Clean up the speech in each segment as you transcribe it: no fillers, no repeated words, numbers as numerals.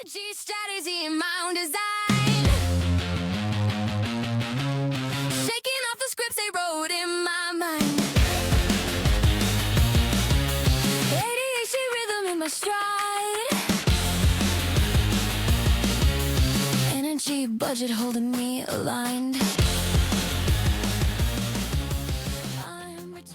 Strategy, strategy, and my own design. Shaking off the scripts they wrote in my mind. ADHD rhythm in my stride. Energy budget holding me aligned.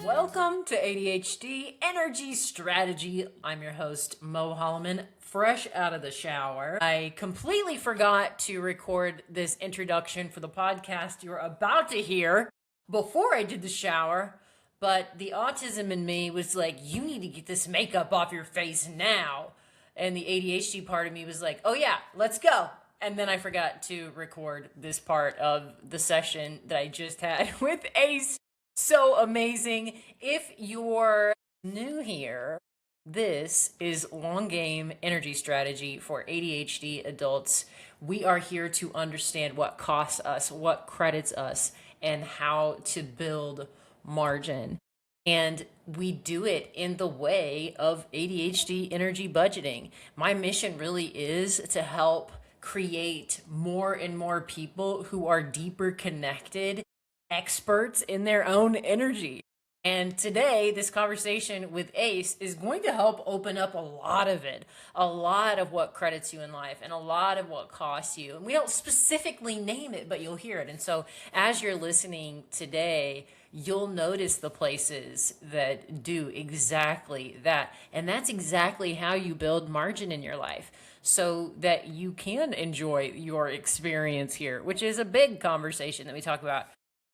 Welcome to ADHD Energy Strategy. I'm your host, Mo Holloman, fresh out of the shower. I completely forgot to record this introduction for the podcast you're about to hear before I did the shower, but the autism in me was like, you need to get this makeup off your face now. And the ADHD part of me was like, oh yeah, let's go. And then I forgot to record this part of the session that I just had with Ayce. So amazing. If you're new here, this is Long Game Energy Strategy for ADHD adults. We are here to understand what costs us, what credits us, and how to build margin. And we do it in the way of ADHD energy budgeting. My mission really is to help create more and more people who are deeper connected, experts in their own energy. And today, this conversation with Ayce is going to help open up a lot of it, a lot of what credits you in life and a lot of what costs you. And we don't specifically name it, but you'll hear it. And so as you're listening today, you'll notice the places that do exactly that. And that's exactly how you build margin in your life so that you can enjoy your experience here, which is a big conversation that we talk about.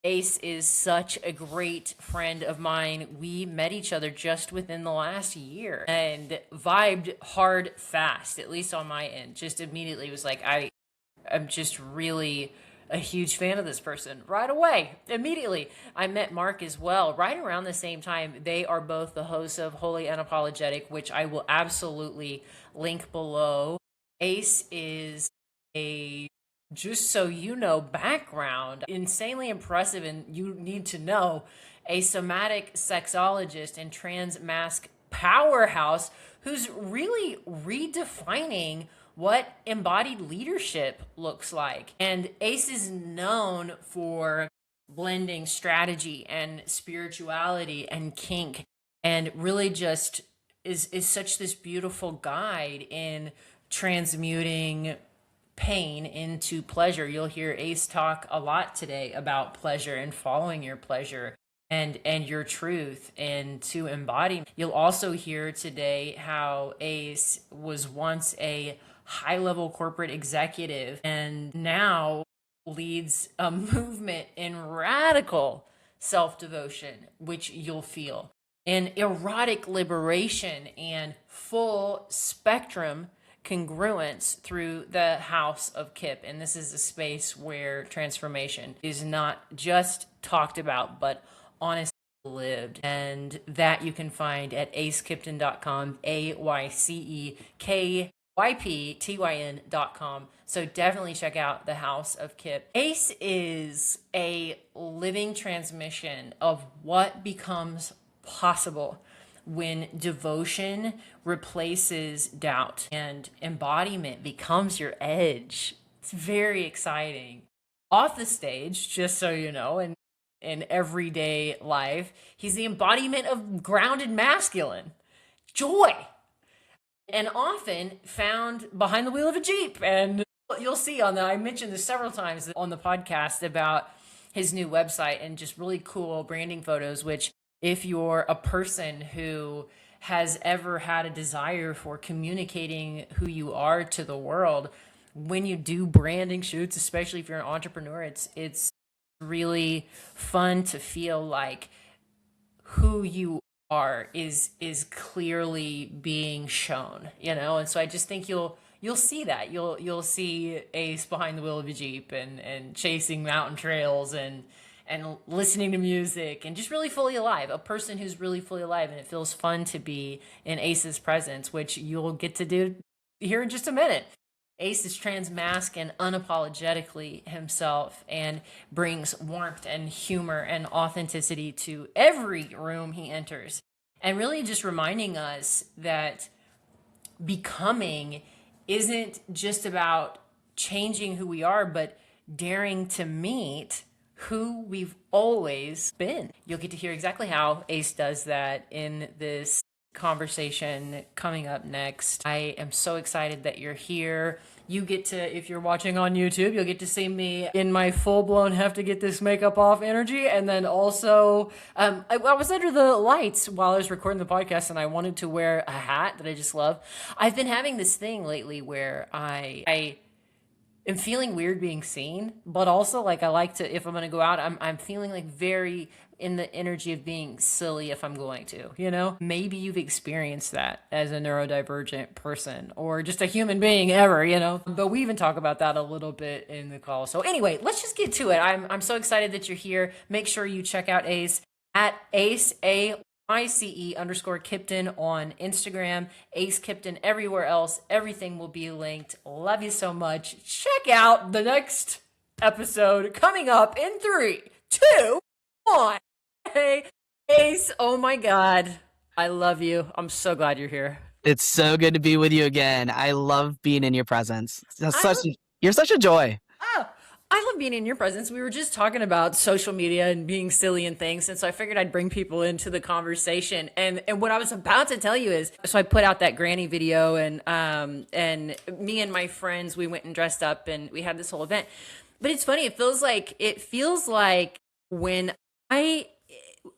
Ayce is such a great friend of mine. We met each other just within the last year and vibed hard fast, at least on my end. Just immediately was like, I'm just really a huge fan of this person right away. Immediately. I met Mark as well right around the same time. They are both the hosts of Wholly Unapologetic, which I will absolutely link below. Ayce is just so you know, background, insanely impressive, and you need to know, a somatic sexologist and trans mask powerhouse who's really redefining what embodied leadership looks like. And Ayce is known for blending strategy and spirituality and kink, and really just is such this beautiful guide in transmuting pain into pleasure. You'll hear Ayce talk a lot today about pleasure and following your pleasure and your truth and to embody. You'll also hear today how Ayce was once a high-level corporate executive and now leads a movement in radical self-devotion, which you'll feel, in erotic liberation and full spectrum congruence through the House of Kyp. And this is a space where transformation is not just talked about, but honestly lived. And that you can find at aycekyptyn.com, AYCEKYPTYN.com. So definitely check out the House of Kyp. Ayce is a living transmission of what becomes possible when devotion replaces doubt and embodiment becomes your edge. It's very exciting. Off the stage, just so you know, and in everyday life, he's the embodiment of grounded masculine, joy, and often found behind the wheel of a Jeep. And you'll see I mentioned this several times on the podcast about his new website and just really cool branding photos, which if you're a person who has ever had a desire for communicating who you are to the world, when you do branding shoots, especially if you're an entrepreneur, it's really fun to feel like who you are is clearly being shown, And so I just think you'll see that. You'll see Ayce behind the wheel of a Jeep and chasing mountain trails and listening to music and just really fully alive, a person who's really fully alive. And it feels fun to be in Ayce's presence, which you'll get to do here in just a minute. Ayce is trans mask and unapologetically himself and brings warmth and humor and authenticity to every room he enters. And really just reminding us that becoming isn't just about changing who we are, but daring to meet who we've always been. You'll get to hear exactly how Ace does that in this conversation coming up next. I am so excited that you're here. You get to, if you're watching on YouTube, you'll get to see me in my full-blown have to get this makeup off energy. And then also, I was under the lights while I was recording the podcast and I wanted to wear a hat that I just love. I've been having this thing lately where I am feeling weird being seen, but also like I like to, if I'm going to go out, I'm feeling like very in the energy of being silly if I'm going to, you know? Maybe you've experienced that as a neurodivergent person or just a human being ever, you know? But we even talk about that a little bit in the call. So anyway, let's just get to it. I'm so excited that you're here. Make sure you check out Ace at Ace, AYCE_Kyptyn on Instagram, Ayce Kyptyn everywhere else. Everything will be linked. Love you so much. Check out the next episode coming up in 3, 2, 1. Hey, Ace. Oh my God. I love you. I'm so glad you're here. It's so good to be with you again. I love being in your presence. You're such a joy. Oh, I love being in your presence. We were just talking about social media and being silly and things, and so I figured I'd bring people into the conversation. And what I was about to tell you is, so I put out that granny video, and me and my friends, we went and dressed up, and we had this whole event. But it's funny. It feels like when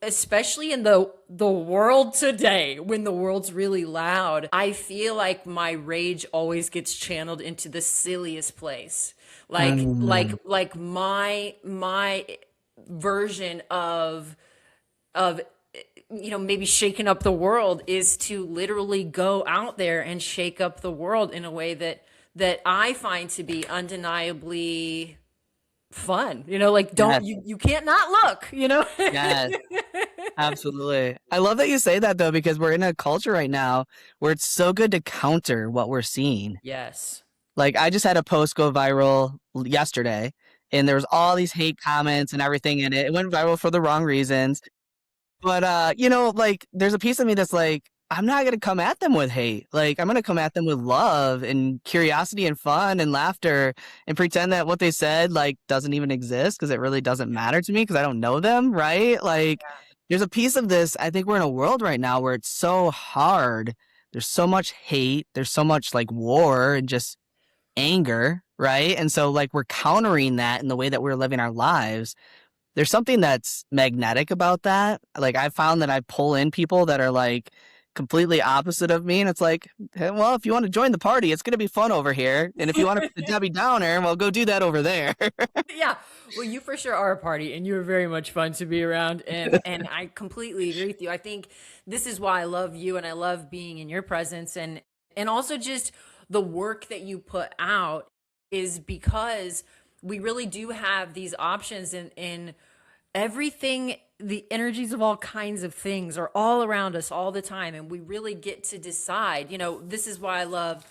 especially in the world today, when the world's really loud, I feel like my rage always gets channeled into the silliest place. Like my version of maybe shaking up the world is to literally go out there and shake up the world in a way that I find to be undeniably fun, like don't Yes. you can't not look, Yes, absolutely. I love that you say that though, because we're in a culture right now where it's so good to counter what we're seeing. Yes. Like I just had a post go viral yesterday and there was all these hate comments and everything in it. It went viral for the wrong reasons. But like there's a piece of me that's like, I'm not going to come at them with hate. Like I'm going to come at them with love and curiosity and fun and laughter and pretend that what they said like doesn't even exist because it really doesn't matter to me because I don't know them, right? Like there's a piece of this. I think we're in a world right now where it's so hard. There's so much hate. There's so much like war and just anger, right? And so like we're countering that in the way that we're living our lives. There's something that's magnetic about that. Like I found that I pull in people that are like completely opposite of me. And it's like, hey, well, if you want to join the party, it's going to be fun over here. And if you want to be the Debbie Downer, well, go do that over there. Yeah. Well, you for sure are a party and you're very much fun to be around. And I completely agree with you. I think this is why I love you and I love being in your presence and also just the work that you put out is because we really do have these options in everything. The energies of all kinds of things are all around us all the time. And we really get to decide, this is why I love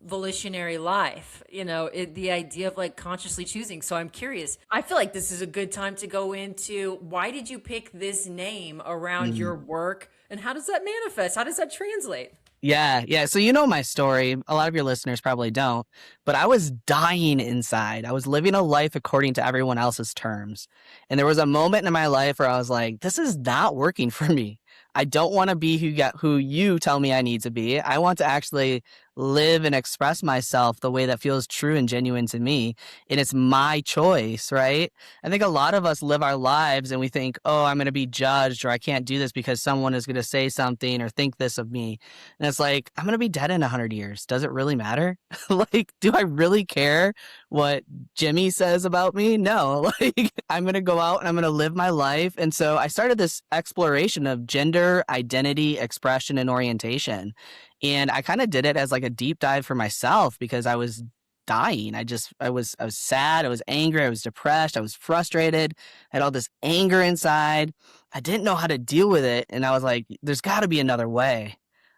volitionary life, the idea of like consciously choosing. So I'm curious, I feel like this is a good time to go into why did you pick this name around your work and how does that manifest? How does that translate? Yeah. So you know my story. A lot of your listeners probably don't, but I was dying inside. I was living a life according to everyone else's terms. And there was a moment in my life where I was like, this is not working for me. I don't want to be who you tell me I need to be. I want to actually live and express myself the way that feels true and genuine to me. And it's my choice, right? I think a lot of us live our lives and we think, oh, I'm going to be judged or I can't do this because someone is going to say something or think this of me. And it's like, I'm going to be dead in 100 years. Does it really matter? Like, do I really care what Jimmy says about me? No, like I'm going to go out and I'm going to live my life. And so I started this exploration of gender, identity, expression, and orientation. And I kind of did it as like a deep dive for myself because I was dying. I was sad. I was angry. I was depressed. I was frustrated. I had all this anger inside. I didn't know how to deal with it. And I was like, there's got to be another way.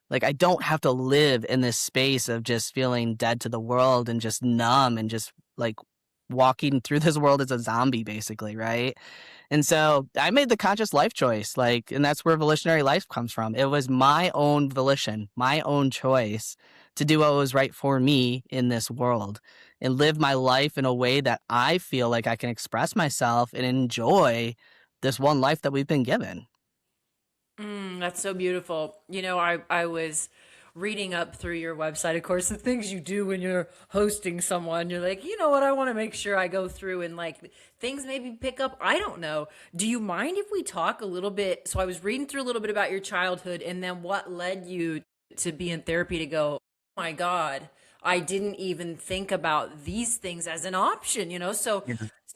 Like, I don't have to live in this space of just feeling dead to the world and just numb and just like walking through this world as a zombie, basically, right? And so I made the conscious life choice, like, and that's where volitionary life comes from. It was my own volition, my own choice to do what was right for me in this world and live my life in a way that I feel like I can express myself and enjoy this one life that we've been given. That's so beautiful. I was reading up through your website, of course, the things you do when you're hosting someone. You're like, you know what, I want to make sure I go through and like things maybe pick up. I don't know. Do you mind if we talk a little bit? So I was reading through a little bit about your childhood and then what led you to be in therapy to go, oh my God, I didn't even think about these things as an option. So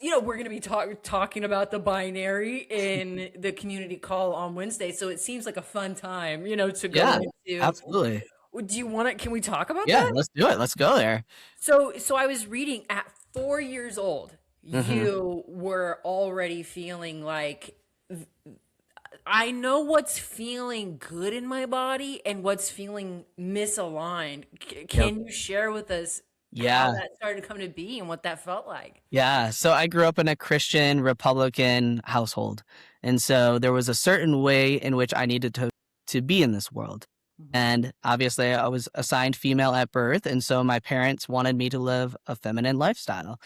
we're going to be talking about the binary in the community call on Wednesday. So it seems like a fun time, to go Yeah, into. absolutely. Do you want to, can we talk about Yeah, that? let's do it. Let's go there. So I was reading at 4 years old, Hmm. you were already feeling like, I know what's feeling good in my body and what's feeling misaligned. Yep. Can you share with us how Yeah. that started to come to be and what that felt like? Yeah. So I grew up in a Christian Republican household. And so there was a certain way in which I needed to be in this world. And obviously I was assigned female at birth. And so my parents wanted me to live a feminine lifestyle.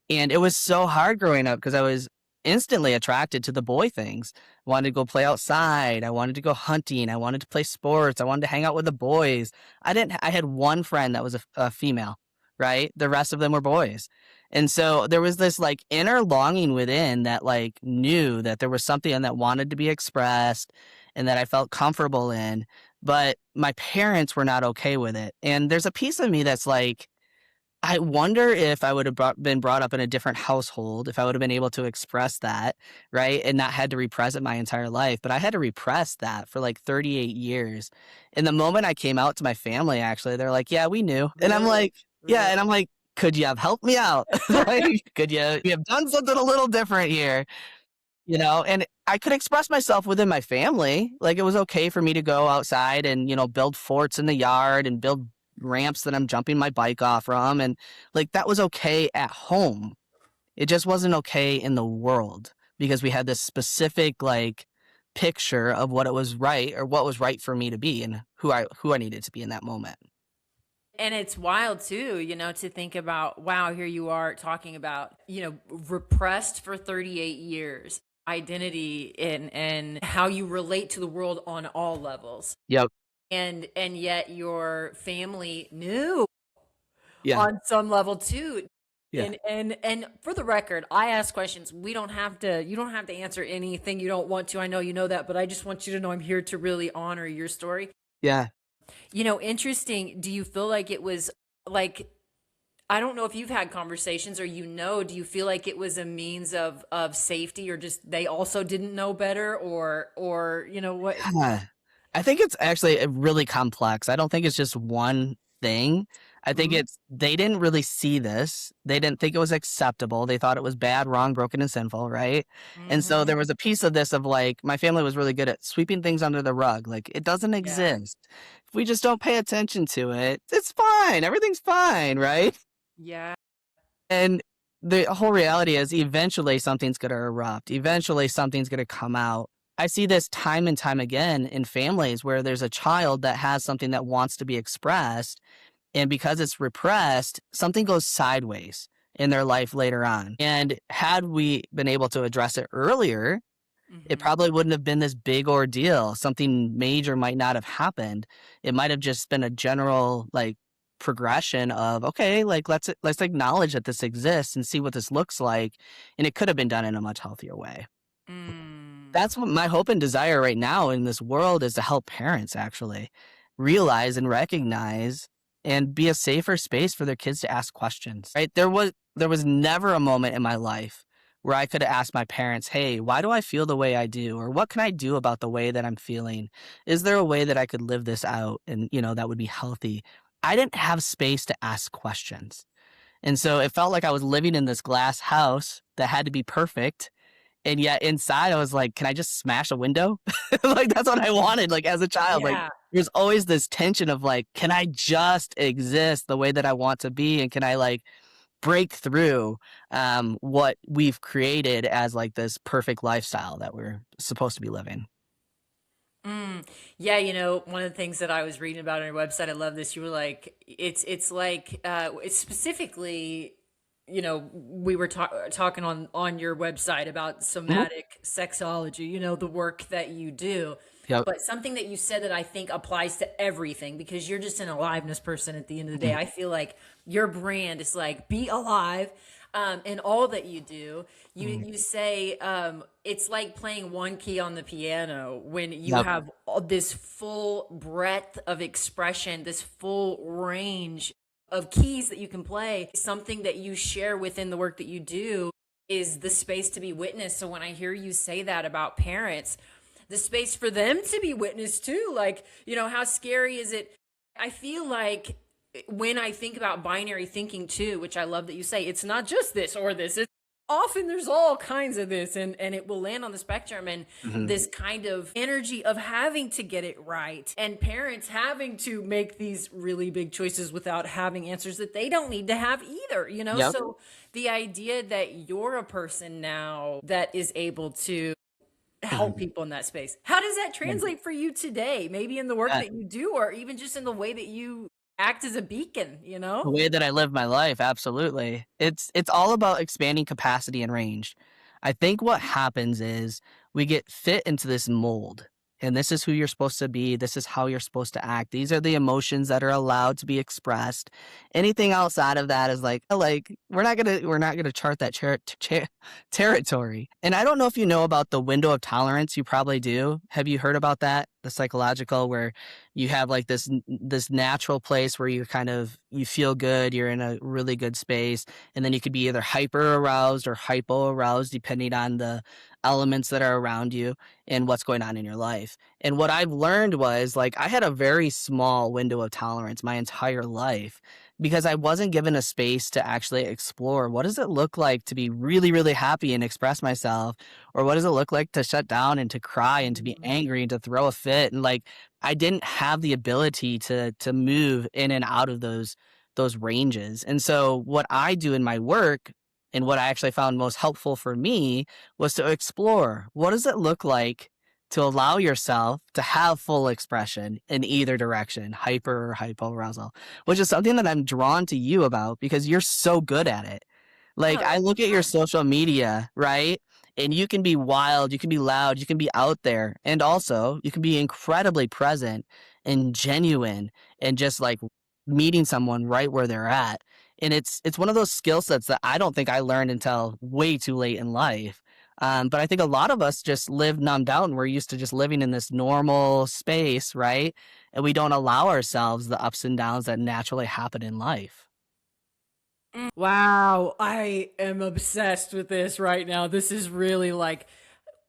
And it was so hard growing up because I was instantly attracted to the boy things. I wanted to go play outside. I wanted to go hunting. I wanted to play sports. I wanted to hang out with the boys. I had one friend that was a female, right? The rest of them were boys. And so there was this like inner longing within that like knew that there was something that wanted to be expressed and that I felt comfortable in, but my parents were not okay with it. And there's a piece of me that's like, I wonder if I would have been brought up in a different household, if I would have been able to express that, right? And not had to repress it my entire life. But I had to repress that for like 38 years. And the moment I came out to my family, actually, they're like, yeah, we knew. And I'm Really? like, yeah. And I'm like, could you have helped me out? Like, could you have done something a little different here? And I could express myself within my family. Like it was okay for me to go outside and, build forts in the yard and build ramps that I'm jumping my bike off from. And like that was okay at home. It just wasn't okay in the world because we had this specific like picture of what it was right or what was right for me to be and who I needed to be in that moment. And it's wild too, to think about, wow, here you are talking about, repressed for 38 years, identity and how you relate to the world on all levels. Yep. And yet your family knew Yeah. on some level too. Yeah. And for the record, I ask questions. You don't have to answer anything you don't want to. I know you know that, but I just want you to know I'm here to really honor your story. Yeah. Interesting. Do you feel like it was like, I don't know if you've had conversations or do you feel like it was a means of safety or just they also didn't know better or what? Yeah. I think it's actually really complex. I don't think it's just one thing. I think they didn't really see this. They didn't think it was acceptable. They thought it was bad, wrong, broken, and sinful, right? And so there was a piece of this of like, my family was really good at sweeping things under the rug. Like, it doesn't exist. If we just don't pay attention to it, it's fine. Everything's fine, right? Yeah. And the whole reality is eventually something's going to erupt. Eventually something's going to come out. I see this time and time again in families where there's a child that has something that wants to be expressed. And because it's repressed, something goes sideways in their life later on. And had we been able to address it earlier, it probably wouldn't have been this big ordeal. Something major might not have happened. It might have just been a general like progression of, okay, like let's acknowledge that this exists and see what this looks like. And it could have been done in a much healthier way. That's what my hope and desire right now in this world is, to help parents actually realize and recognize and be a safer space for their kids to ask questions, right? There was never a moment in my life where I could have asked my parents, hey, why do I feel the way I do? Or what can I do about the way that I'm feeling? Is there a way that I could live this out and, that would be healthy? I didn't have space to ask questions. And so it felt like I was living in this glass house that had to be perfect. And yet inside I was like, can I just smash a window? Like that's what I wanted. Like as a child, like there's always this tension of like, can I just exist the way that I want to be? And can I like break through what we've created as like this perfect lifestyle that we're supposed to be living. Yeah, one of the things that I was reading about on your website, I love this. You were like, it's like, it's specifically, we were talking on your website about Mhm. somatic sexology, the work that you do. Yep. But something that you said that I think applies to everything, because you're just an aliveness person at the end of the day. I feel like your brand is like, be alive. In all that you do, you say it's like playing one key on the piano when you Yep. have all this full breadth of expression, this full range of keys that you can play. Something that you share within the work that you do is the space to be witnessed. So when I hear you say that about parents, the space for them to be witnessed too, like, how scary is it? I feel like when I think about binary thinking too, which I love that you say, it's not just this or this. It's often there's all kinds of this, and it will land on the spectrum, and Mhm. this kind of energy of having to get it right, and parents having to make these really big choices without having answers that they don't need to have either. Yep. So the idea that you're a person now that is able to help Mhm. people in that space. How does that Yeah. translate for you today? Maybe in the work Yeah. that you do, or even just in the way that you act as a beacon? The way that I live my life, absolutely. It's all about expanding capacity and range. I think what happens is we get fit into this mold. And this is who you're supposed to be. This is how you're supposed to act. These are the emotions that are allowed to be expressed. Anything outside of that is like we're not gonna chart that territory. And I don't know if you know about the window of tolerance. You probably do. Have you heard about that? The psychological, where you have like this natural place where you feel good, you're in a really good space, and then you could be either hyper aroused or hypo aroused depending on the elements that are around you and what's going on in your life. And what I've learned was like I had a very small window of tolerance my entire life because I wasn't given a space to actually explore what does it look like to be really, really happy and express myself, or what does it look like to shut down and to cry and to be Mhm. angry and to throw a fit. And like I didn't have the ability to move in and out of those ranges. And so what I do in my work and what I actually found most helpful for me was to explore what does it look like to allow yourself to have full expression in either direction, hyper or hypoarousal, which is something that I'm drawn to you about because you're so good at it. Like Oh, I that's look so at your kind. social media, right? And you can be wild, you can be loud, you can be out there, and also you can be incredibly present and genuine and just like meeting someone right where they're at. And it's one of those skill sets that I don't think I learned until way too late in life. But I think a lot of us just live numbed out and we're used to just living in this normal space, right? And we don't allow ourselves the ups and downs that naturally happen in life. Wow, I am obsessed with this right now. This is really like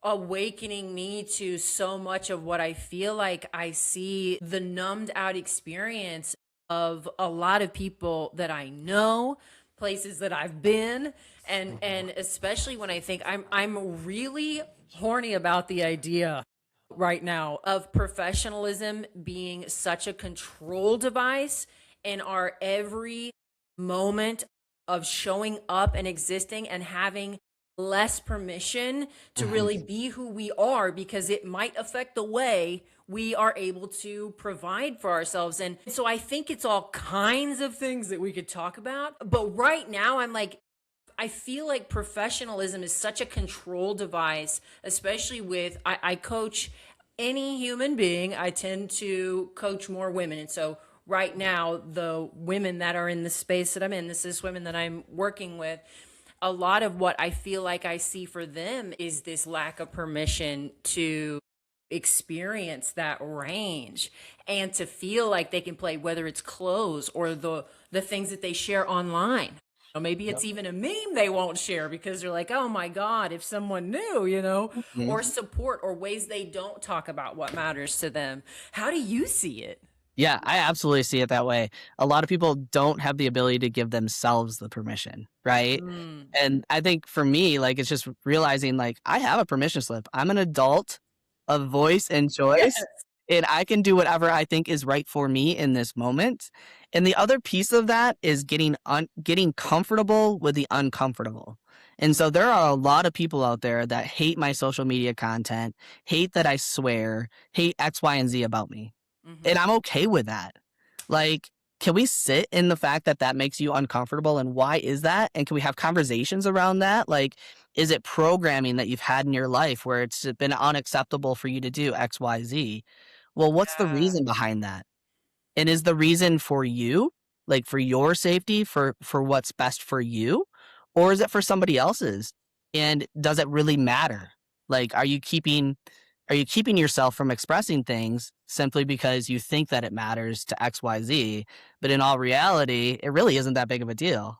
awakening me to so much of what I feel like I see the numbed out experience of a lot of people that I know, places that I've been, and especially when I think I'm really horny about the idea right now of professionalism being such a control device in our every moment of showing up and existing, and having less permission to Mhm. really be who we are, because it might affect the way we are able to provide for ourselves. And so I think it's all kinds of things that we could talk about. But right now, I'm like, I feel like professionalism is such a control device, especially with, I coach any human being. I tend to coach more women. And so right now, the women that are in the space that I'm in, the cis women that I'm working with, a lot of what I feel like I see for them is this lack of permission to experience that range and to feel like they can play, whether it's clothes or the things that they share online. Or maybe it's even a meme they won't share because they're like, oh my God, if someone knew, Mhm. or support, or ways they don't talk about what matters to them. How do you see it? Yeah, I absolutely see it that way. A lot of people don't have the ability to give themselves the permission, right? Mm. And I think for me, like, it's just realizing, like, I have a permission slip. I'm an adult of voice and Yes. choice. and I can do whatever I think is right for me in this moment. And the other piece of that is getting comfortable with the uncomfortable. And so there are a lot of people out there that hate my social media content, hate that I swear, hate X, Y, and Z about me. And Hmm. I'm okay with that. Like, can we sit in the fact that that makes you uncomfortable and why is that? And can we have conversations around that? Like, is it programming that you've had in your life where it's been unacceptable for you to do X, Y, Z? Well, what's the Yeah. reason behind that? And is the reason for you, like for your safety, for what's best for you, or is it for somebody else's? And does it really matter? Like, are you keeping yourself from expressing things simply because you think that it matters to XYZ, but in all reality, it really isn't that big of a deal.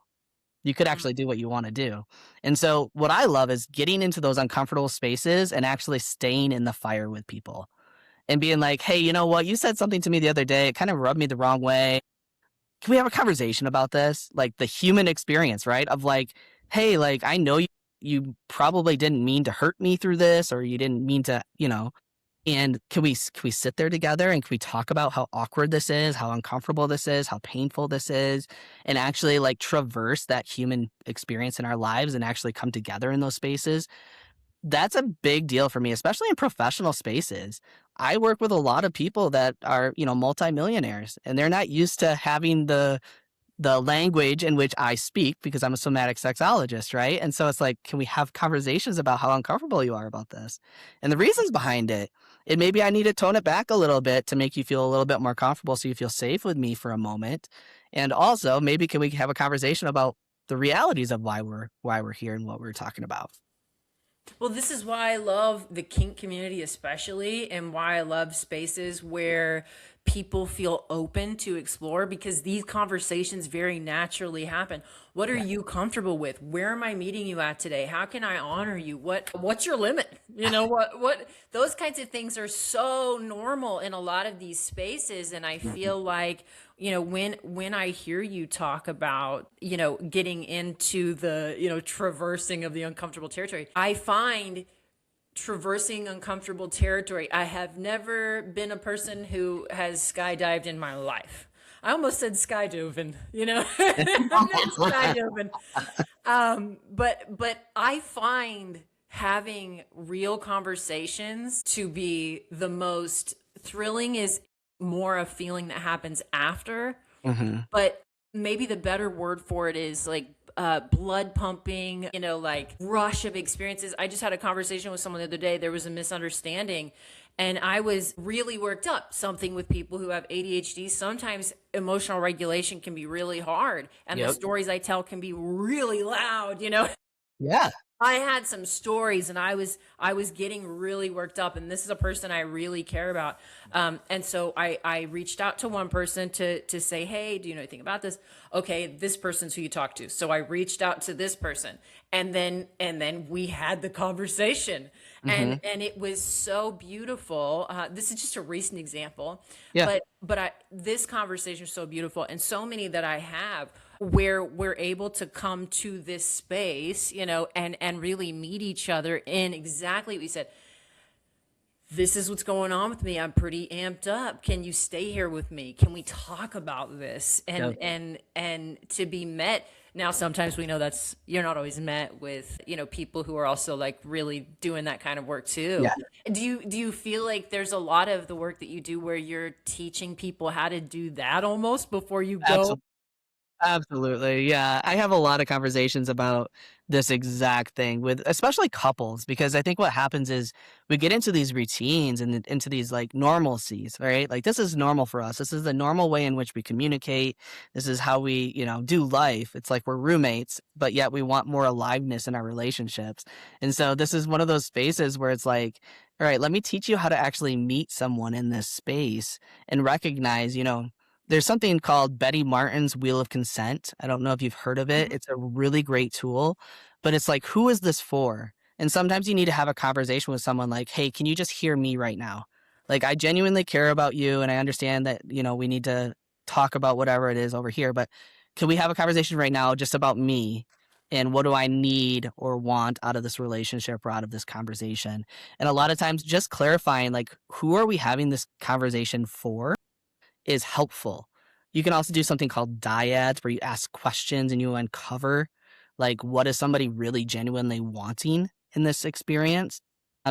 You could Mm. actually do what you want to do. And so what I love is getting into those uncomfortable spaces and actually staying in the fire with people and being like, "Hey, you know what? You said something to me the other day. It kind of rubbed me the wrong way. Can we have a conversation about this?" Like the human experience, right? Of like, "Hey, like I know you probably didn't mean to hurt me through this or you didn't mean to, and can we sit there together and can we talk about how awkward this is, how uncomfortable this is, how painful this is, and actually like traverse that human experience in our lives and actually come together in those spaces?" That's a big deal for me, especially in professional spaces. I work with a lot of people that are, multimillionaires, and they're not used to having the language in which I speak because I'm a somatic sexologist, right? And so it's like, can we have conversations about how uncomfortable you are about this and the reasons behind it? And maybe I need to tone it back a little bit to make you feel a little bit more comfortable so you feel safe with me for a moment. And also, maybe can we have a conversation about the realities of why we're here and what we're talking about? Well, this is why I love the kink community, especially, and why I love spaces where people feel open to explore because these conversations very naturally happen. What are Yeah, you comfortable with? Where am I meeting you at today? How can I honor you? What's your limit? You know, what those kinds of things are so normal in a lot of these spaces, and I mhm, feel like when I hear you talk about getting into the traversing of the uncomfortable territory, I find traversing uncomfortable territory. I have never been a person who has skydived in my life. I almost said skydiving, I'm not skydiving. But I find having real conversations to be the most thrilling. Is more a feeling that happens after, mhm. but maybe the better word for it is like blood pumping, like rush of experiences. I just had a conversation with someone the other day. There was a misunderstanding, and I was really worked up. Something with people who have ADHD, sometimes emotional regulation can be really hard, and the Yep. stories I tell can be really loud, Yeah. I had some stories and I was getting really worked up, and this is a person I really care about. And so I reached out to one person to say, "Hey, do you know anything about this?" Okay, this person's who you talk to. So I reached out to this person, and then we had the conversation, and Mhm. and it was so beautiful. This is just a recent example, Yeah. but this conversation is so beautiful, and so many that I have where we're able to come to this space, and really meet each other in exactly what you said. This is what's going on with me. I'm pretty amped up. Can you stay here with me? Can we talk about this? And Yep. and to be met. Now, sometimes we know that's you're not always met with, people who are also like really doing that kind of work too. Yeah. Do you feel like there's a lot of the work that you do where you're teaching people how to do that almost before you go? Absolutely. Absolutely. Yeah. I have a lot of conversations about this exact thing with especially couples because I think what happens is we get into these routines and into these like normalcies, right? Like this is normal for us. This is the normal way in which we communicate. This is how we, do life. It's like we're roommates, but yet we want more aliveness in our relationships. And so this is one of those spaces where it's like, all right, let me teach you how to actually meet someone in this space and recognize, there's something called Betty Martin's Wheel of Consent. I don't know if you've heard of it. Mhm. It's a really great tool, but it's like, who is this for? And sometimes you need to have a conversation with someone like, hey, can you just hear me right now? Like, I genuinely care about you and I understand that, we need to talk about whatever it is over here, but can we have a conversation right now just about me? and what do I need or want out of this relationship or out of this conversation. And a lot of times just clarifying like who are we having this conversation for is helpful. You can also do something called dyads where you ask questions and you uncover like what is somebody really genuinely wanting in this experience.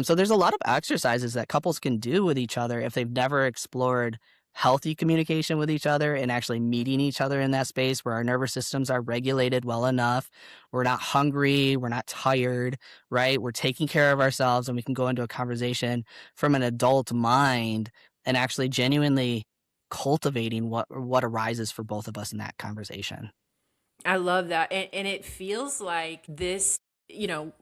So there's a lot of exercises that couples can do with each other if they've never explored healthy communication with each other and actually meeting each other in that space where our nervous systems are regulated well enough. We're not hungry, we're not tired, right? We're taking care of ourselves and we can go into a conversation from an adult mind and actually genuinely cultivating what arises for both of us in that conversation. I love that. And it feels like this, you know,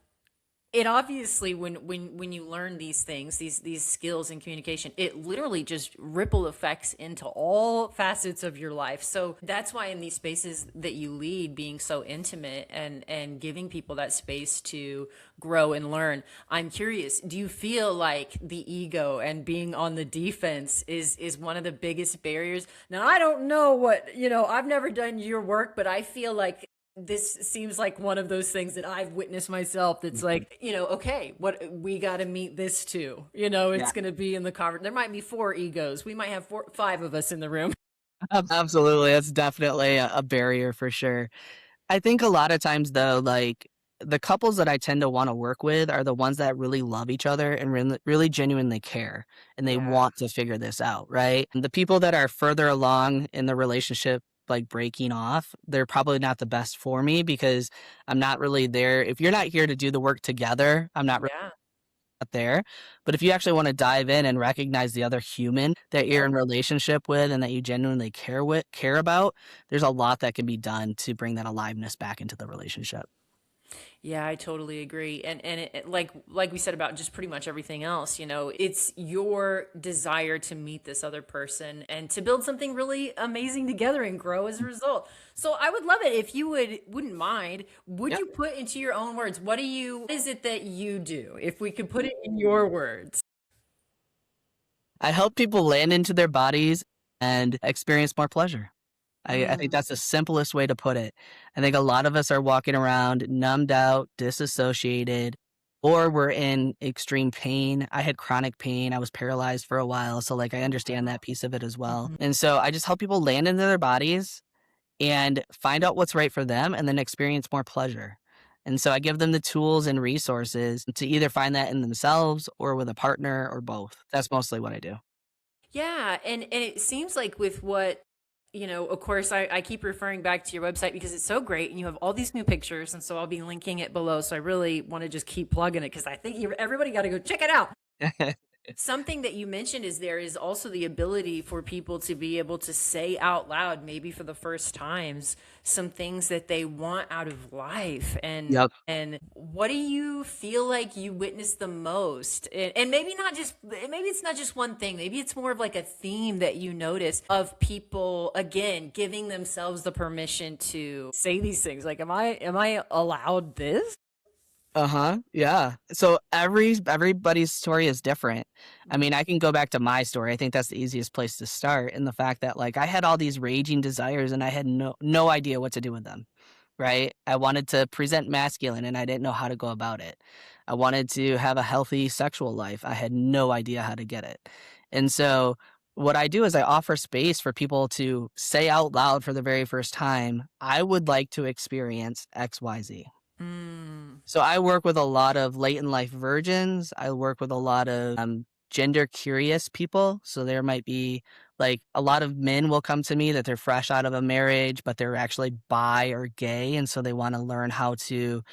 it obviously when you learn these things, these skills in communication, it literally just ripple effects into all facets of your life. So that's why in these spaces that you lead, being so intimate and giving people that space to grow and learn. I'm curious, do you feel like the ego and being on the defense is one of the biggest barriers? Now, I don't know what, I've never done your work, but I feel like this seems like one of those things that I've witnessed myself. That's like, okay, what we got to meet this too. It's going to be in the conversation. There might be 4 egos. We might have 5 of us in the room. Absolutely. That's definitely a barrier for sure. I think a lot of times though, like the couples that I tend to want to work with are the ones that really love each other and really genuinely care and they Yeah. want to figure this out, right? And the people that are further along in the relationship, like breaking off, they're probably not the best for me because I'm not really there. If you're not here to do the work together, I'm not really Yeah. there. But if you actually want to dive in and recognize the other human that you're in relationship with and that you genuinely care about, there's a lot that can be done to bring that aliveness back into the relationship. Yeah, I totally agree. And like we said about just pretty much everything else, it's your desire to meet this other person and to build something really amazing together and grow as a result. So I would love it if you wouldn't mind, would Yeah. you put into your own words, what is it that you do? If we could put it in your words. I help people land into their bodies and experience more pleasure. I think Mm, that's the simplest way to put it. I think a lot of us are walking around numbed out, disassociated, or we're in extreme pain. I had chronic pain. I was paralyzed for a while. So, like, I understand that piece of it as well. mhm. And so I just help people land into their bodies and find out what's right for them and then experience more pleasure. And so I give them the tools and resources to either find that in themselves or with a partner or both. That's mostly what I do. Yeah, and it seems like with what of course, I keep referring back to your website because it's so great and you have all these new pictures. And so I'll be linking it below. So I really want to just keep plugging it because I think everybody got to go check it out. Something that you mentioned is there is also the ability for people to be able to say out loud, maybe for the first times, some things that they want out of life. Yep. And what do you feel like you witness the most? And maybe it's not just one thing. Maybe it's more of like a theme that you notice of people again giving themselves the permission to say these things. Like, am I allowed this? Uh-huh. Yeah. So everybody's story is different. I mean, I can go back to my story. I think that's the easiest place to start in the fact that like I had all these raging desires and I had no idea what to do with them. Right? I wanted to present masculine and I didn't know how to go about it. I wanted to have a healthy sexual life. I had no idea how to get it. And so what I do is I offer space for people to say out loud for the very first time, I would like to experience XYZ. Mm. So I work with a lot of late in life virgins. I work with a lot of gender curious people. So there might be like a lot of men will come to me that they're fresh out of a marriage, but they're actually bi or gay. And so they want to learn how to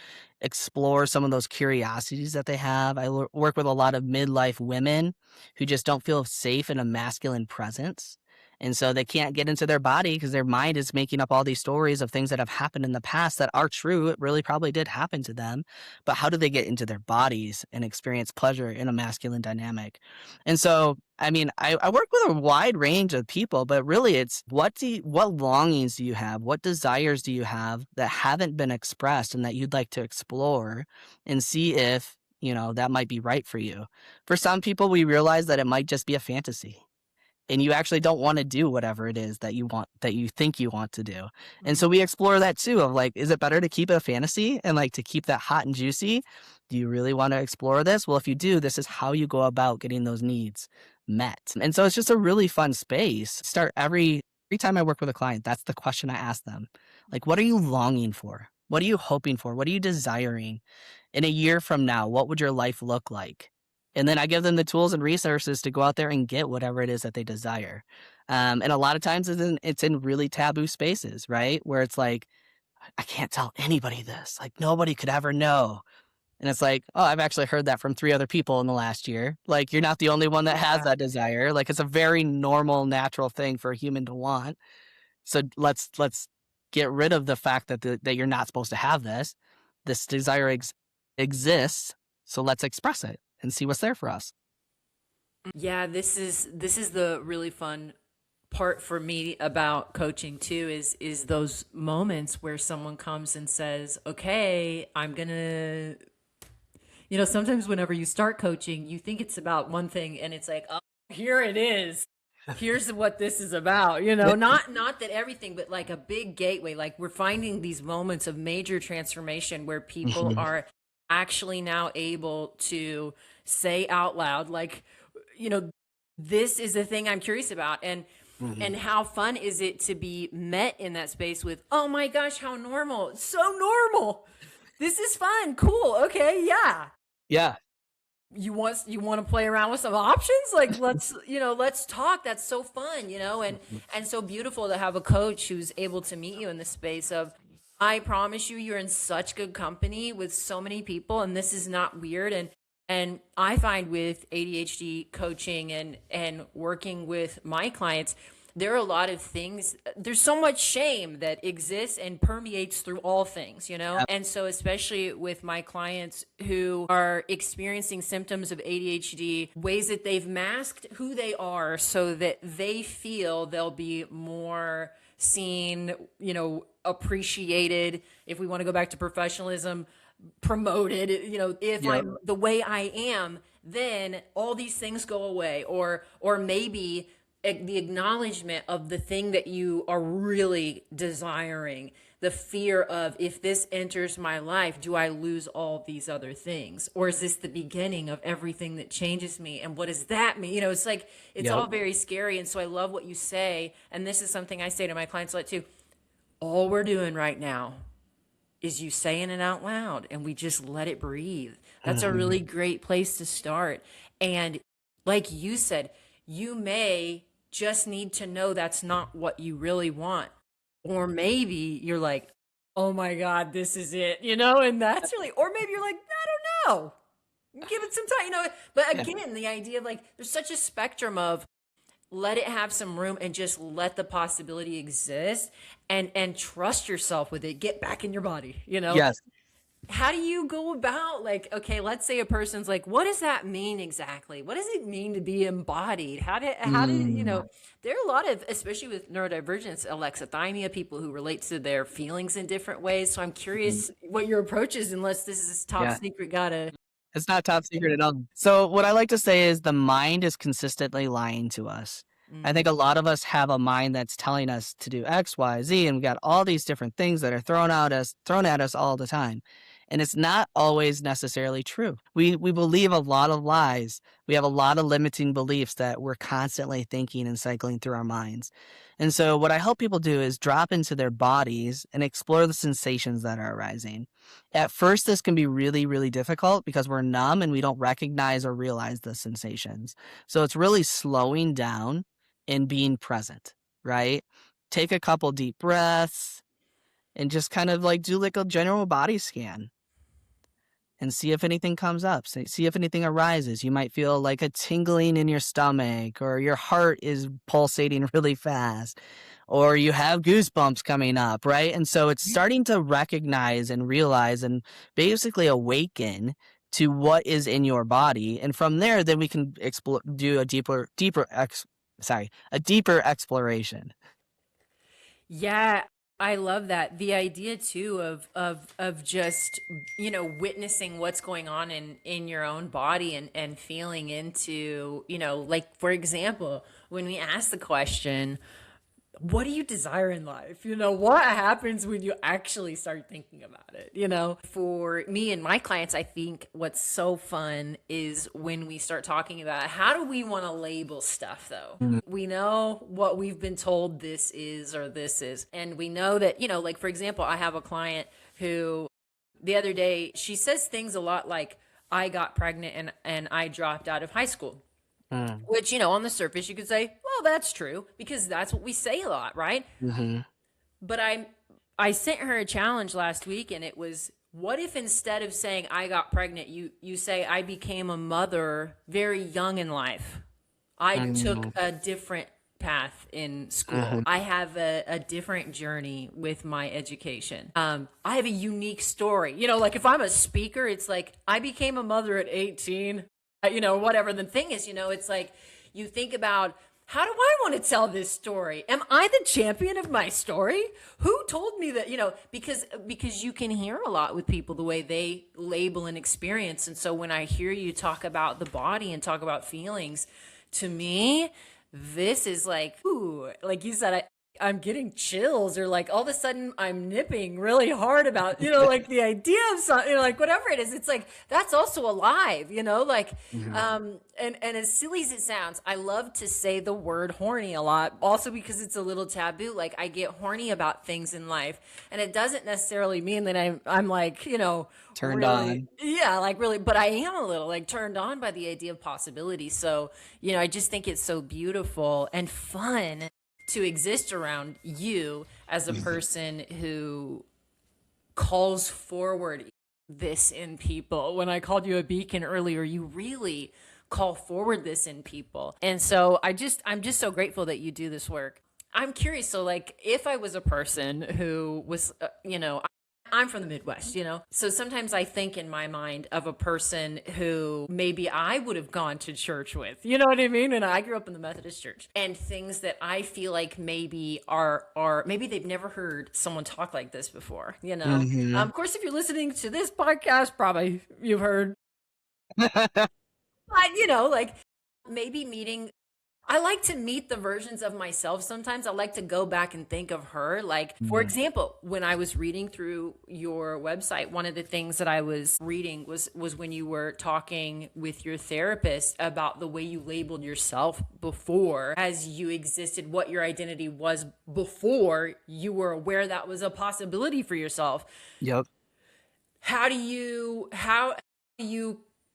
explore some of those curiosities that they have. I work with a lot of midlife women who just don't feel safe in a masculine presence. And so they can't get into their body because their mind is making up all these stories of things that have happened in the past that are true. It really probably did happen to them. But how do they get into their bodies and experience pleasure in a masculine dynamic? And so, I mean, I work with a wide range of people, but really it's what longings do you have? What desires do you have that haven't been expressed and that you'd like to explore and see if, that might be right for you. For some people, we realize that it might just be a fantasy. and you actually don't want to do whatever it is that you think you want to do. And so we explore that too of like, is it better to keep it a fantasy and like to keep that hot and juicy? Do you really want to explore this? Well, if you do, this is how you go about getting those needs met. And so it's just a really fun space. Start every time I work with a client, that's the question I ask them. Like, what are you longing for? What are you hoping for? What are you desiring? In a year from now, what would your life look like? And then I give them the tools and resources to go out there and get whatever it is that they desire. And a lot of times it's in really taboo spaces, right? Where it's like, I can't tell anybody this. Like, nobody could ever know. And it's like, oh, I've actually heard that from 3 other people in the last year. Like, you're not the only one that has that desire. Like, it's a very normal, natural thing for a human to want. So let's get rid of the fact that you're not supposed to have this. This desire exists. So let's express it and see what's there for us. Yeah, this is the really fun part for me about coaching too, is those moments where someone comes and says, okay, I'm gonna, sometimes whenever you start coaching, you think it's about one thing and it's like, oh, here it is. Here's what this is about, not that everything, but like a big gateway. Like, we're finding these moments of major transformation where people are actually now able to say out loud, like, this is the thing I'm curious about. And how fun is it to be met in that space with, oh my gosh, how normal. It's so normal. This is fun. Cool. Okay. Yeah. Yeah. You want to play around with some options? Like, let's talk. That's so fun, and so beautiful to have a coach who's able to meet you in the space of, I promise you're in such good company with so many people, and this is not weird. And I find with ADHD coaching and working with my clients, there are a lot of things. There's so much shame that exists and permeates through all things, And so especially with my clients who are experiencing symptoms of ADHD, ways that they've masked who they are so that they feel they'll be more seen, appreciated, if we want to go back to professionalism, promoted, if I'm the way I am, then all these things go away, or maybe the acknowledgement of the thing that you are really desiring, the fear of, if this enters my life, do I lose all these other things? Or is this the beginning of everything that changes me? And what does that mean? It's like, it's all very scary. And so I love what you say. And this is something I say to my clients a lot too. All we're doing right now is you saying it out loud, and we just let it breathe. That's a really great place to start. And like you said, you may just need to know that's not what you really want. Or maybe you're like, oh my God, this is it, and that's really, or maybe you're like, I don't know, give it some time, But again, the idea of like, there's such a spectrum of, let it have some room and just let the possibility exist, and trust yourself with it. Get back in your body, Yes. How do you go about, like, okay, let's say a person's like, what does that mean exactly? What does it mean to be embodied? How did there are a lot of, especially with neurodivergence, alexithymia, people who relate to their feelings in different ways. So I'm curious what your approach is, unless this is top secret, It's not top secret at all. So what I like to say is the mind is consistently lying to us. I think a lot of us have a mind that's telling us to do X, Y, Z, and we got all these different things that are thrown at us all the time. And it's not always necessarily true. We believe a lot of lies. We have a lot of limiting beliefs that we're constantly thinking and cycling through our minds. And so what I help people do is drop into their bodies and explore the sensations that are arising. At first, this can be really, really difficult because we're numb and we don't recognize or realize the sensations. So it's really slowing down and being present, right? Take a couple deep breaths and just kind of like do like a general body scan and see if anything comes up. See if anything arises. You might feel like a tingling in your stomach, or your heart is pulsating really fast, or you have goosebumps coming up, right? And so it's starting to recognize and realize and basically awaken to what is in your body. And from there, then we can do a deeper exploration. Yeah, I love that. The idea too of just, witnessing what's going on in your own body and feeling into, like for example, when we ask the question, what do you desire in life? What happens when you actually start thinking about it? For me and my clients, I think what's so fun is when we start talking about how do we want to label stuff though? We know what we've been told this is or this is. And we know that, like for example, I have a client who the other day, she says things a lot like, I got pregnant and I dropped out of high school. Which, on the surface, you could say, well, that's true because that's what we say a lot, right? Mm-hmm. But I sent her a challenge last week, and it was, what if instead of saying I got pregnant, you say I became a mother very young in life. I took a different path in school. I have a different journey with my education. I have a unique story. Like if I'm a speaker, it's like I became a mother at 18. Whatever. The thing is, it's like you think about, how do I want to tell this story? Am I the champion of my story? Who told me that, because you can hear a lot with people the way they label an experience. And so when I hear you talk about the body and talk about feelings, to me, this is like, ooh, like you said, I'm getting chills, or like all of a sudden I'm nipping really hard about, like the idea of something, like whatever it is, it's like, that's also alive, like, and as silly as it sounds, I love to say the word horny a lot, also because it's a little taboo. Like I get horny about things in life, and it doesn't necessarily mean that I'm like, Turned really, on. yeah, like really, but I am a little like turned on by the idea of possibility. So, I just think it's so beautiful and fun to exist around you as a person who calls forward this in people. When I called you a beacon earlier, you really call forward this in people. And so I'm just so grateful that you do this work. I'm curious. So like if I was a person who was, I'm from the Midwest, so sometimes I think in my mind of a person who maybe I would have gone to church with, you know what I mean? And I grew up in the Methodist church, and things that I feel like maybe are maybe they've never heard someone talk like this before, Of course, if you're listening to this podcast, probably you've heard, but like maybe meeting, I like to meet the versions of myself sometimes. I like to go back and think of her. Like, for example, when I was reading through your website, one of the things that I was reading was when you were talking with your therapist about the way you labeled yourself before as you existed, what your identity was before you were aware that was a possibility for yourself. Yep. How do you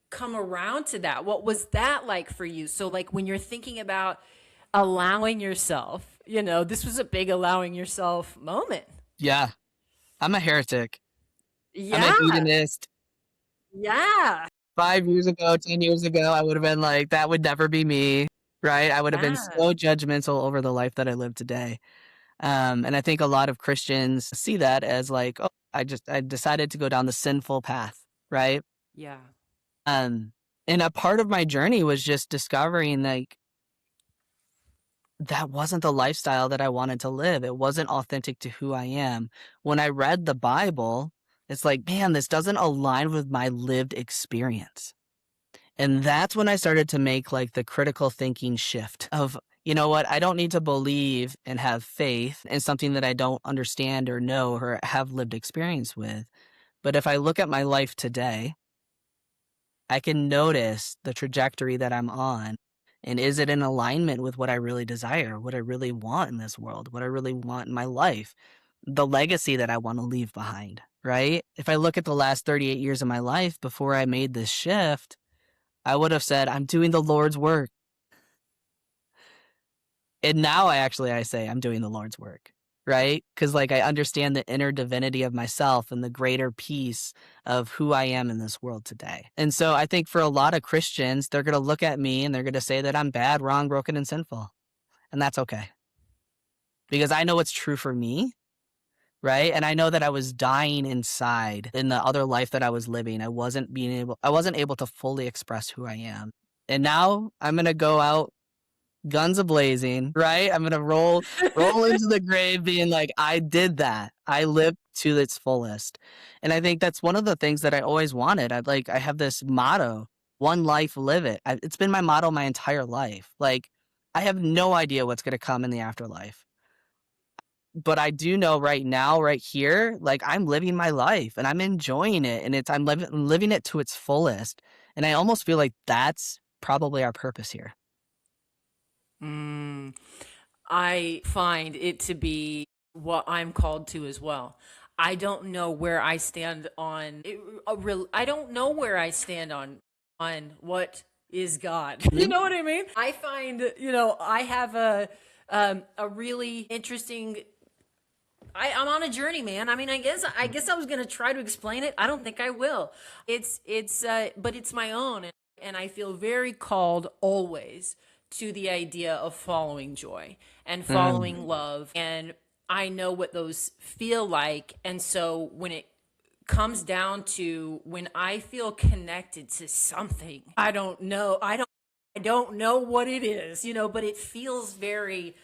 come around to that? What was that like for you? So like when you're thinking about allowing yourself, this was a big allowing yourself moment. Yeah. I'm a heretic. I'm Yeah. a hedonist. Yeah. 5 years ago, 10 years ago, I would have been like, that would never be me, right? I would have been so judgmental over the life that I live today. And I think a lot of Christians see that as like, oh, I decided to go down the sinful path, right? Yeah. And a part of my journey was just discovering like that wasn't the lifestyle that I wanted to live. It wasn't authentic to who I am. When I read the Bible, it's like, man, this doesn't align with my lived experience. And that's when I started to make like the critical thinking shift of, you know what, I don't need to believe and have faith in something that I don't understand or know or have lived experience with. But if I look at my life today, I can notice the trajectory that I'm on. And is it in alignment with what I really desire, what I really want in this world, what I really want in my life, the legacy that I want to leave behind, right? If I look at the last 38 years of my life before I made this shift, I would have said, I'm doing the Lord's work. And now I say I'm doing the Lord's work, right? Because like I understand the inner divinity of myself and the greater peace of who I am in this world today. And so I think for a lot of Christians, they're going to look at me and they're going to say that I'm bad, wrong, broken, and sinful. And that's okay. Because I know what's true for me, right? And I know that I was dying inside in the other life that I was living. I wasn't able to fully express who I am. And now I'm going to go out guns a-blazing, right? I'm gonna roll into the grave being like, I did that. I lived to its fullest. And I think that's one of the things that I always wanted. I have this motto, one life, live it. It's been my motto my entire life. Like, I have no idea what's gonna come in the afterlife. But I do know right now, right here, like I'm living my life and I'm enjoying it and I'm living it to its fullest. And I almost feel like that's probably our purpose here. Mm, I find it to be what I'm called to as well. I don't know where I stand on I don't know where I stand on what is God. You know what I mean? I find, I have a really interesting I'm on a journey, man. I mean, I guess I was gonna try to explain it. I don't think I will. But it's my own, and I feel very called always to the idea of following joy and following love, and I know what those feel like, and so when it comes down to when I feel connected to something, I don't know what it is, but it feels very,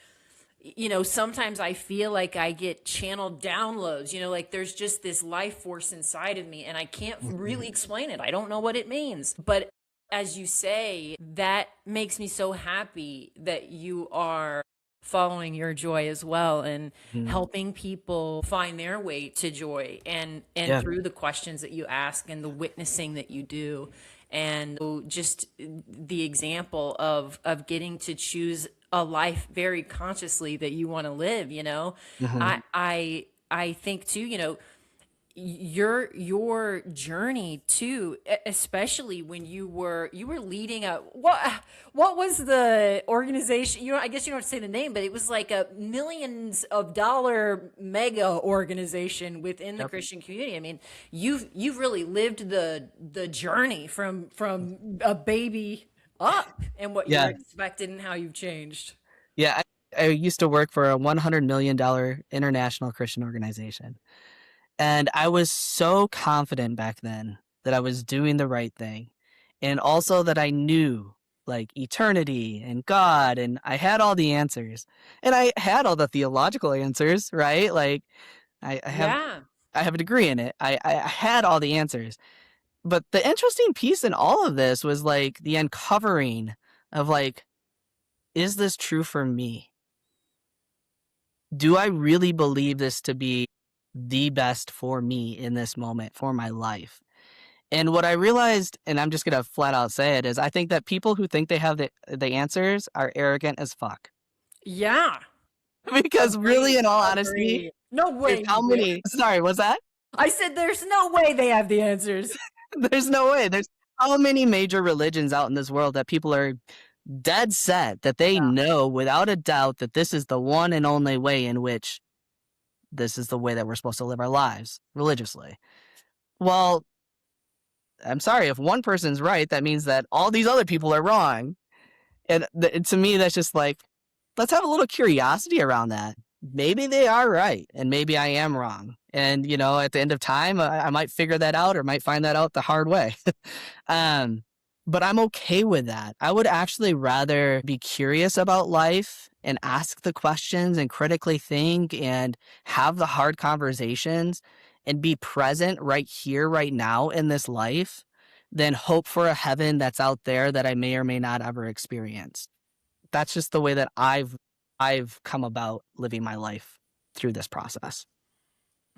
sometimes I feel like I get channeled downloads, like there's just this life force inside of me and I can't really explain it. I don't know what it means. But as you say, that makes me so happy that you are following your joy as well and helping people find their way to joy and Yeah. through the questions that you ask and the witnessing that you do and just the example of getting to choose a life very consciously that you want to live, I think too, your journey too, especially when you were leading a what was the organization, I guess you don't have to say the name, but it was like a millions of dollar mega organization within the Christian community. I mean, you've really lived the journey from a baby up and what you expected and how you've changed. Yeah. I used to work for a $100 million international Christian organization. And I was so confident back then that I was doing the right thing. And also that I knew like eternity and God, and I had all the answers. And I had all the theological answers, right? Like I have a degree in it. I had all the answers. But the interesting piece in all of this was like the uncovering of like, is this true for me? Do I really believe this to be the best for me in this moment, for my life? And what I realized, and I'm just going to flat out say it, is I think that people who think they have the answers are arrogant as fuck. Yeah. Because really, in all honesty, Agreed. No way. how many, sorry, what's that? I said there's no way they have the answers. There's no way. There's how many major religions out in this world that people are dead set that they know without a doubt that this is the one and only way in which this is the way that we're supposed to live our lives religiously. Well, I'm sorry, if one person's right, that means that all these other people are wrong. And to me, that's just like, let's have a little curiosity around that. Maybe they are right, and maybe I am wrong. And, at the end of time, I might figure that out or might find that out the hard way. But I'm okay with that. I would actually rather be curious about life and ask the questions and critically think and have the hard conversations and be present right here, right now in this life than hope for a heaven that's out there that I may or may not ever experience. That's just the way that I've come about living my life through this process.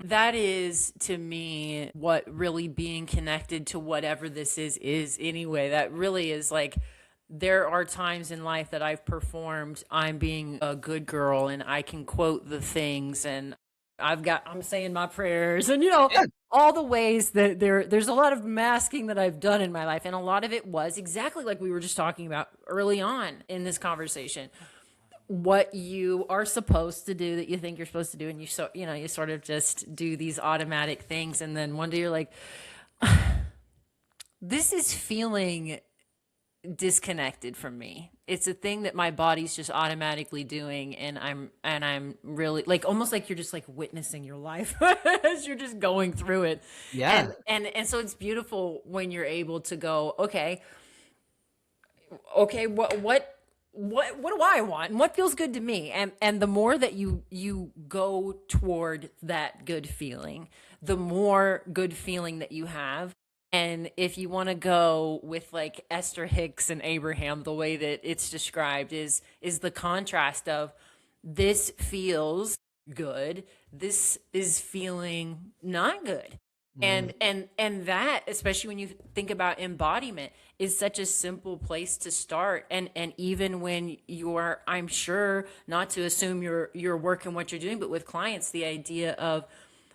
That is, to me, what really being connected to whatever this is anyway. That really is like, there are times in life that I've performed, I'm being a good girl and I can quote the things and I'm saying my prayers and, all the ways that there's a lot of masking that I've done in my life. And a lot of it was exactly like we were just talking about early on in this conversation. What you are supposed to do that you think you're supposed to do, and you sort of just do these automatic things, and then one day you're like, this is feeling disconnected from me. It's a thing that my body's just automatically doing, and I'm really like almost like you're just like witnessing your life as you're just going through it. Yeah. And so it's beautiful when you're able to go, okay, what do I want and what feels good to me? And the more that you go toward that good feeling, the more good feeling that you have. And if you want to go with like Esther Hicks and Abraham, the way that it's described is the contrast of this feels good, this is feeling not good. Mm. And that, especially when you think about embodiment, is such a simple place to start. And even when you're, I'm sure, not to assume you're working what you're doing, but with clients, the idea of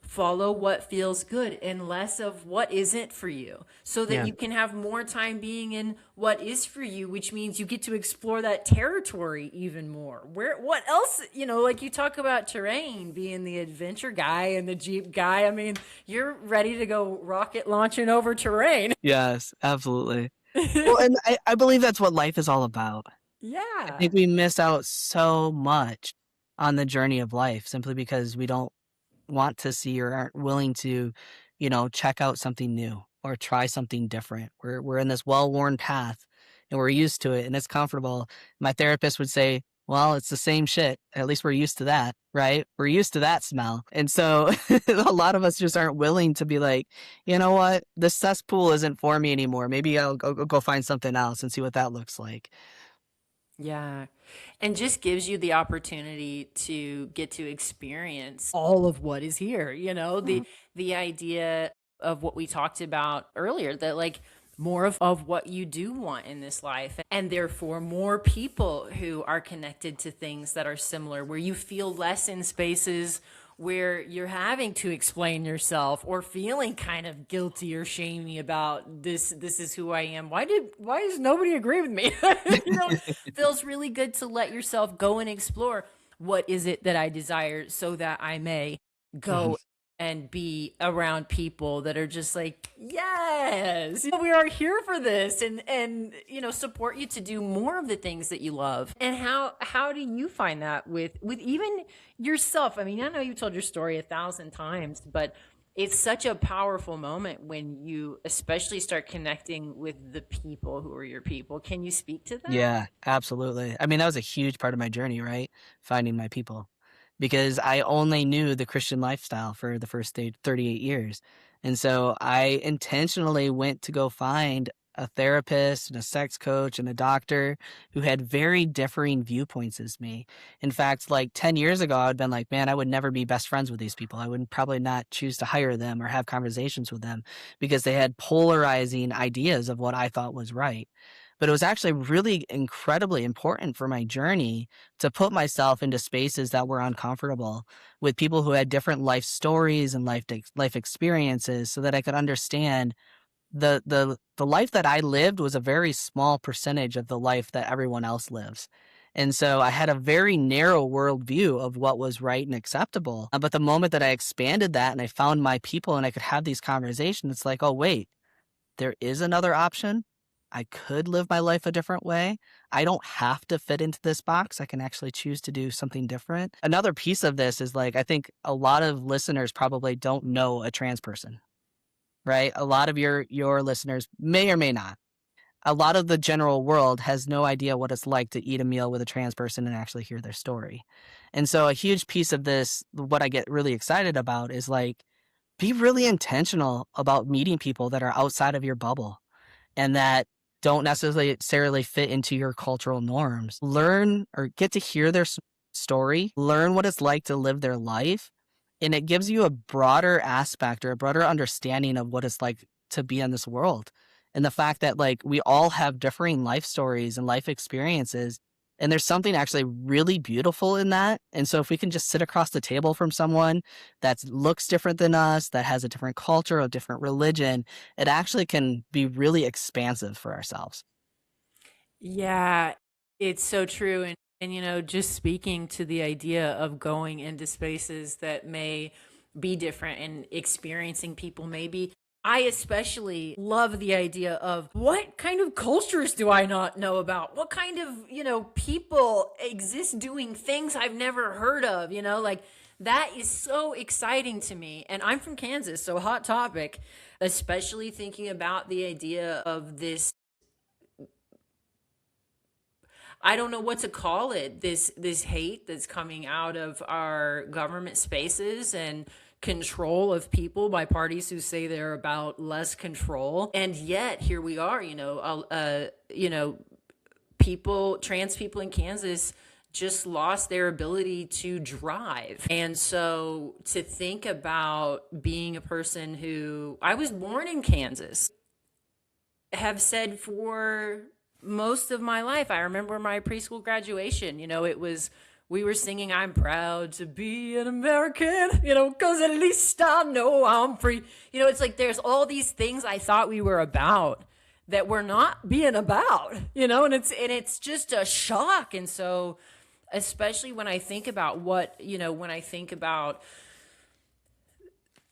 follow what feels good and less of what isn't for you, so that Yeah. you can have more time being in what is for you, which means you get to explore that territory even more. Where, what else, like you talk about terrain, being the adventure guy and the Jeep guy. I mean, you're ready to go rocket launching over terrain. Yes, absolutely. Well, and I believe that's what life is all about. I Yeah. think we miss out so much on the journey of life simply because we don't want to see or aren't willing to, check out something new or try something different. We're in this well-worn path and we're used to it and it's comfortable. My therapist would say, well, it's the same shit. At least we're used to that, right? We're used to that smell. And so a lot of us just aren't willing to be like, you know what? This cesspool isn't for me anymore. Maybe I'll go find something else and see what that looks like. Yeah. And just gives you the opportunity to get to experience all of what is here, the idea of what we talked about earlier, that like more of what you do want in this life, and therefore more people who are connected to things that are similar, where you feel less in spaces where you're having to explain yourself or feeling kind of guilty or shamey about this is who I am. Why does nobody agree with me? Feels really good to let yourself go and explore what is it that I desire, so that I may Mhm. go and be around people that are just like, yes, we are here for this, and support you to do more of the things that you love. And how do you find that with even yourself? I mean, I know you told your story 1,000 times, but it's such a powerful moment when you especially start connecting with the people who are your people. Can you speak to that? Yeah, absolutely. I mean, that was a huge part of my journey, right? Finding my people. Because I only knew the Christian lifestyle for the first 38 years. And so I intentionally went to go find a therapist and a sex coach and a doctor who had very differing viewpoints as me. In fact, like 10 years ago, I would been like, man, I would never be best friends with these people. I would probably not choose to hire them or have conversations with them because they had polarizing ideas of what I thought was right. But it was actually really incredibly important for my journey to put myself into spaces that were uncomfortable with people who had different life stories and life experiences so that I could understand the life that I lived was a very small percentage of the life that everyone else lives. And so I had a very narrow worldview of what was right and acceptable. But the moment that I expanded that and I found my people and I could have these conversations, it's like, oh, wait, there is another option. I could live my life a different way. I don't have to fit into this box. I can actually choose to do something different. Another piece of this is like, I think a lot of listeners probably don't know a trans person, right? A lot of your listeners may or may not. A lot of the general world has no idea what it's like to eat a meal with a trans person and actually hear their story. And so a huge piece of this, what I get really excited about is like, be really intentional about meeting people that are outside of your bubble and that don't necessarily fit into your cultural norms. Learn or get to hear their story, learn what it's like to live their life, and it gives you a broader aspect or a broader understanding of what it's like to be in this world. And the fact that like we all have differing life stories and life experiences, and there's something actually really beautiful in that. And so if we can just sit across the table from someone that looks different than us, that has a different culture, a different religion, it actually can be really expansive for ourselves. Yeah, it's so true. And just speaking to the idea of going into spaces that may be different and experiencing people maybe. I especially love the idea of what kind of cultures do I not know about? What kind of, people exist doing things I've never heard of, like that is so exciting to me. And I'm from Kansas, so hot topic, especially thinking about the idea of this. I don't know what to call it. This hate that's coming out of our government spaces and control of people by parties who say they're about less control. And yet here we are, trans people in Kansas just lost their ability to drive. And so to think about being a person who, I was born in Kansas, have said for most of my life. I remember my preschool graduation, we were singing, I'm proud to be an American, because at least I know I'm free. It's like there's all these things I thought we were about that we're not being about, and it's just a shock. And so, especially when I think about when I think about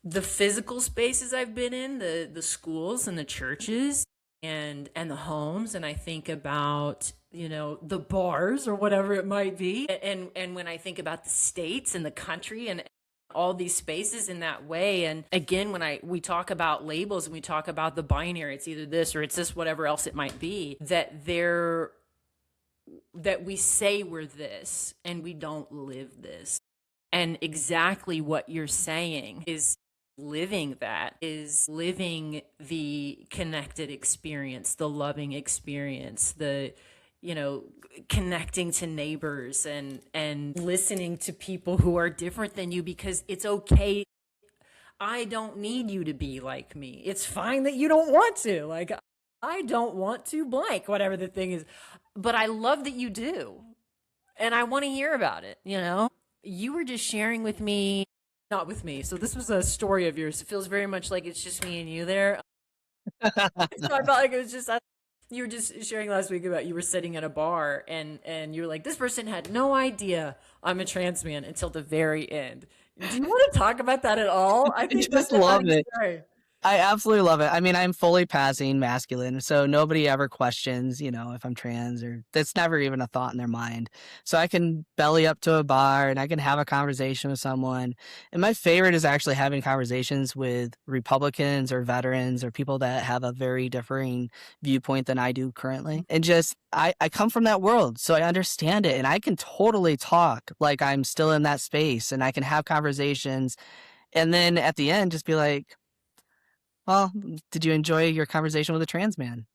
the physical spaces I've been in, the schools and the churches and the homes, and I think about the bars or whatever it might be, and when I think about the states and the country and all these spaces in that way. And again, when we talk about labels and we talk about the binary, it's either this or it's this, whatever else it might be, that we say we're this and we don't live this. And exactly what you're saying is living the connected experience, the loving experience, the connecting to neighbors and listening to people who are different than you, because it's okay. I don't need you to be like me. It's fine that you don't want to. Like, I don't want to blank, whatever the thing is, but I love that you do. And I want to hear about it. You were just sharing with me, not with me. So this was a story of yours. It feels very much like it's just me and you there. So I felt like it was just us. You were just sharing last week about you were sitting at a bar and you were like, this person had no idea I'm a trans man until the very end. Do you want to talk about that at all? I think just love it. I absolutely love it. I mean, I'm fully passing masculine, so nobody ever questions, if I'm trans, or that's never even a thought in their mind. So I can belly up to a bar and I can have a conversation with someone. And my favorite is actually having conversations with Republicans or veterans or people that have a very differing viewpoint than I do currently. And just, I come from that world, so I understand it, and I can totally talk like I'm still in that space, and I can have conversations. And then at the end, just be like, well, did you enjoy your conversation with a trans man?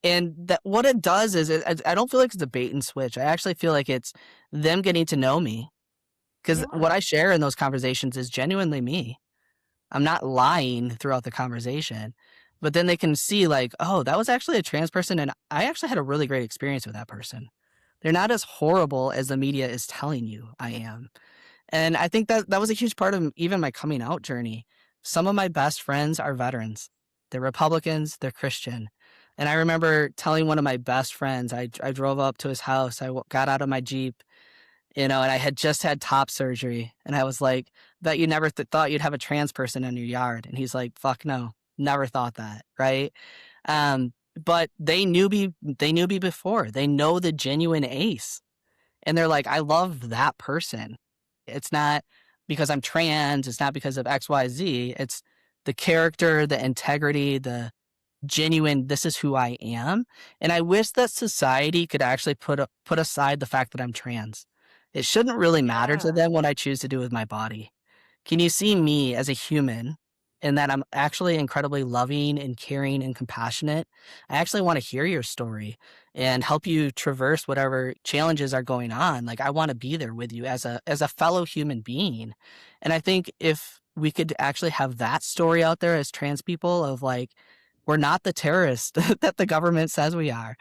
And that what it does is I don't feel like it's a bait and switch. I actually feel like it's them getting to know me, because what I share in those conversations is genuinely me. I'm not lying throughout the conversation, but then they can see like, oh, that was actually a trans person, and I actually had a really great experience with that person. They're not as horrible as the media is telling you I am. And I think that was a huge part of even my coming out journey. Some of my best friends are veterans. They're Republicans, they're Christian. And I remember telling one of my best friends, I drove up to his house, got out of my Jeep, and I had just had top surgery. And I was like, bet you never thought you'd have a trans person in your yard. And he's like, fuck no, never thought that, right? But they knew me before. They know the genuine Ayce. And they're like, I love that person. It's not because I'm trans. It's not because of XYZ. It's the character, the integrity, the genuine, this is who I am. And I wish that society could actually put aside the fact that I'm trans. It shouldn't really matter to them what I choose to do with my body. Can you see me as a human, and that I'm actually incredibly loving and caring and compassionate? I actually want to hear your story and help you traverse whatever challenges are going on. Like, I want to be there with you as a fellow human being. And I think if we could actually have that story out there as trans people of like, we're not the terrorists that the government says we are.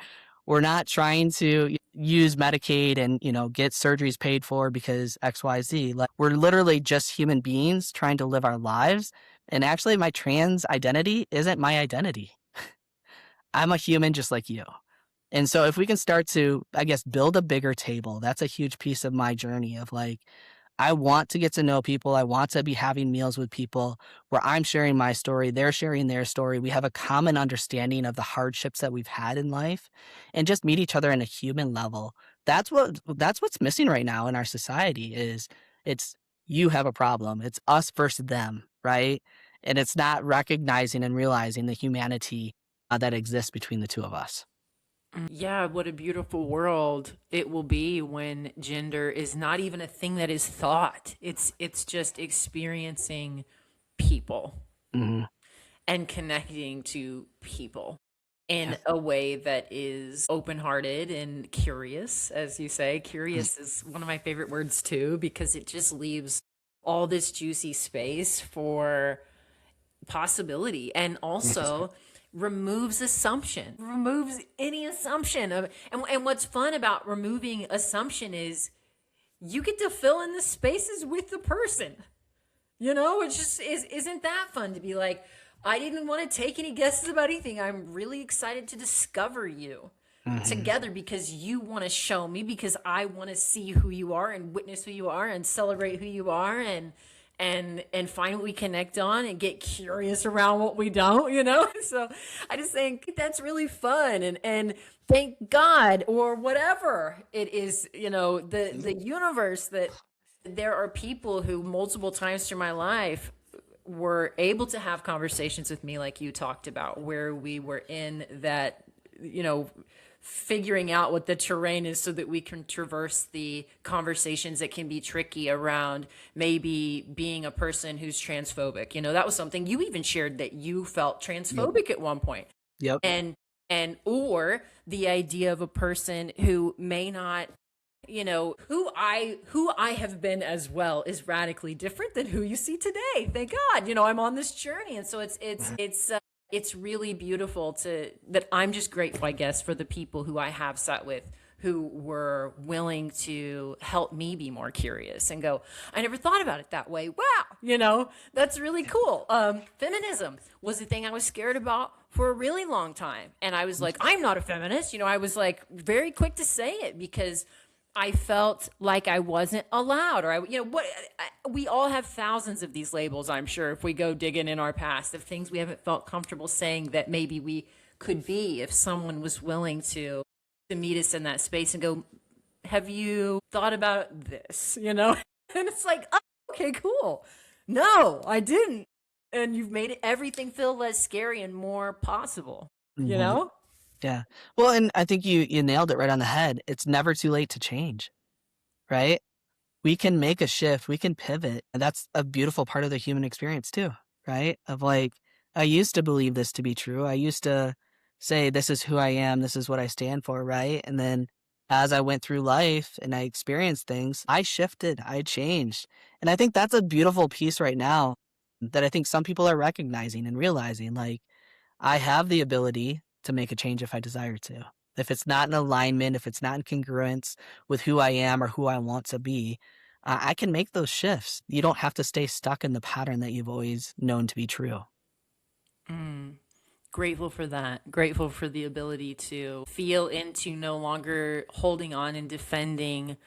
We're not trying to use Medicaid and, get surgeries paid for because XYZ. Like, we're literally just human beings trying to live our lives. And actually, my trans identity isn't my identity. I'm a human just like you. And so if we can start to, I guess, build a bigger table, that's a huge piece of my journey of like, I want to get to know people. I want to be having meals with people where I'm sharing my story, they're sharing their story. We have a common understanding of the hardships that we've had in life and just meet each other on a human level. That's what's missing right now in our society is it's you have a problem. It's us versus them, right? And it's not recognizing and realizing the humanity that exists between the two of us. Yeah, what a beautiful world it will be when gender is not even a thing that is thought. It's just experiencing people Hmm. and connecting to people Yeah. in a way that is open-hearted and curious, as you say. Curious is one of my favorite words too, because it just leaves all this juicy space for possibility, and Yes. also removes any assumption of, and what's fun about removing assumption is you get to fill in the spaces with the person. It just isn't that fun to be like, I didn't want to take any guesses about anything. I'm really excited to discover you Hmm. together because you want to show me, because I want to see who you are and witness who you are and celebrate who you are, and find what we connect on and get curious around what we don't. So I just think that's really fun, and thank God, or whatever it is, the universe, that there are people who multiple times through my life were able to have conversations with me like you talked about, where we were in that, figuring out what the terrain is so that we can traverse the conversations that can be tricky around maybe being a person who's transphobic. That was something you even shared, that you felt Yep. transphobic at one point. Yep. And or the idea of a person who may not, who I have been as well, is radically different than who you see today. Thank God, I'm on this journey, and so it's really beautiful that I'm just grateful, I guess, for the people who I have sat with who were willing to help me be more curious and go, I never thought about it that way. Wow, that's really cool. Feminism was the thing I was scared about for a really long time, and I was like, I'm not a feminist. I was like very quick to say it because I felt like I wasn't allowed, or we all have thousands of these labels, I'm sure, if we go digging in our past, of things we haven't felt comfortable saying that maybe we could be, if someone was willing to meet us in that space and go, have you thought about this? And it's like, oh, okay, cool. No, I didn't. And you've made everything feel less scary and more possible, you Hmm. know? Yeah. Well, and I think you nailed it right on the head. It's never too late to change, right? We can make a shift, we can pivot. And that's a beautiful part of the human experience too, right? Of like, I used to believe this to be true. I used to say, this is who I am, this is what I stand for, right? And then as I went through life and I experienced things, I shifted, I changed. And I think that's a beautiful piece right now that I think some people are recognizing and realizing, like, I have the ability to make a change if I desire to. If it's not in alignment, if it's not in congruence with who I am or who I want to be, I can make those shifts. You don't have to stay stuck in the pattern that you've always known to be true. Grateful for that. Grateful for the ability to feel into no longer holding on and defending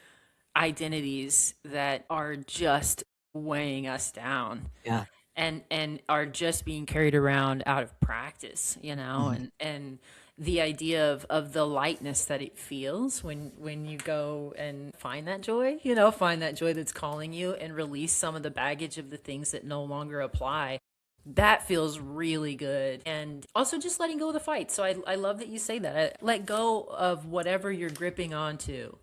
identities that are just weighing us down, Yeah. and are just being carried around out of practice, Mhm. and the idea of the lightness that it feels when you go and find that joy that's calling you, and release some of the baggage of the things that no longer apply. That feels really good. And also just letting go of the fight. So I love that you say that. Let go of whatever you're gripping onto.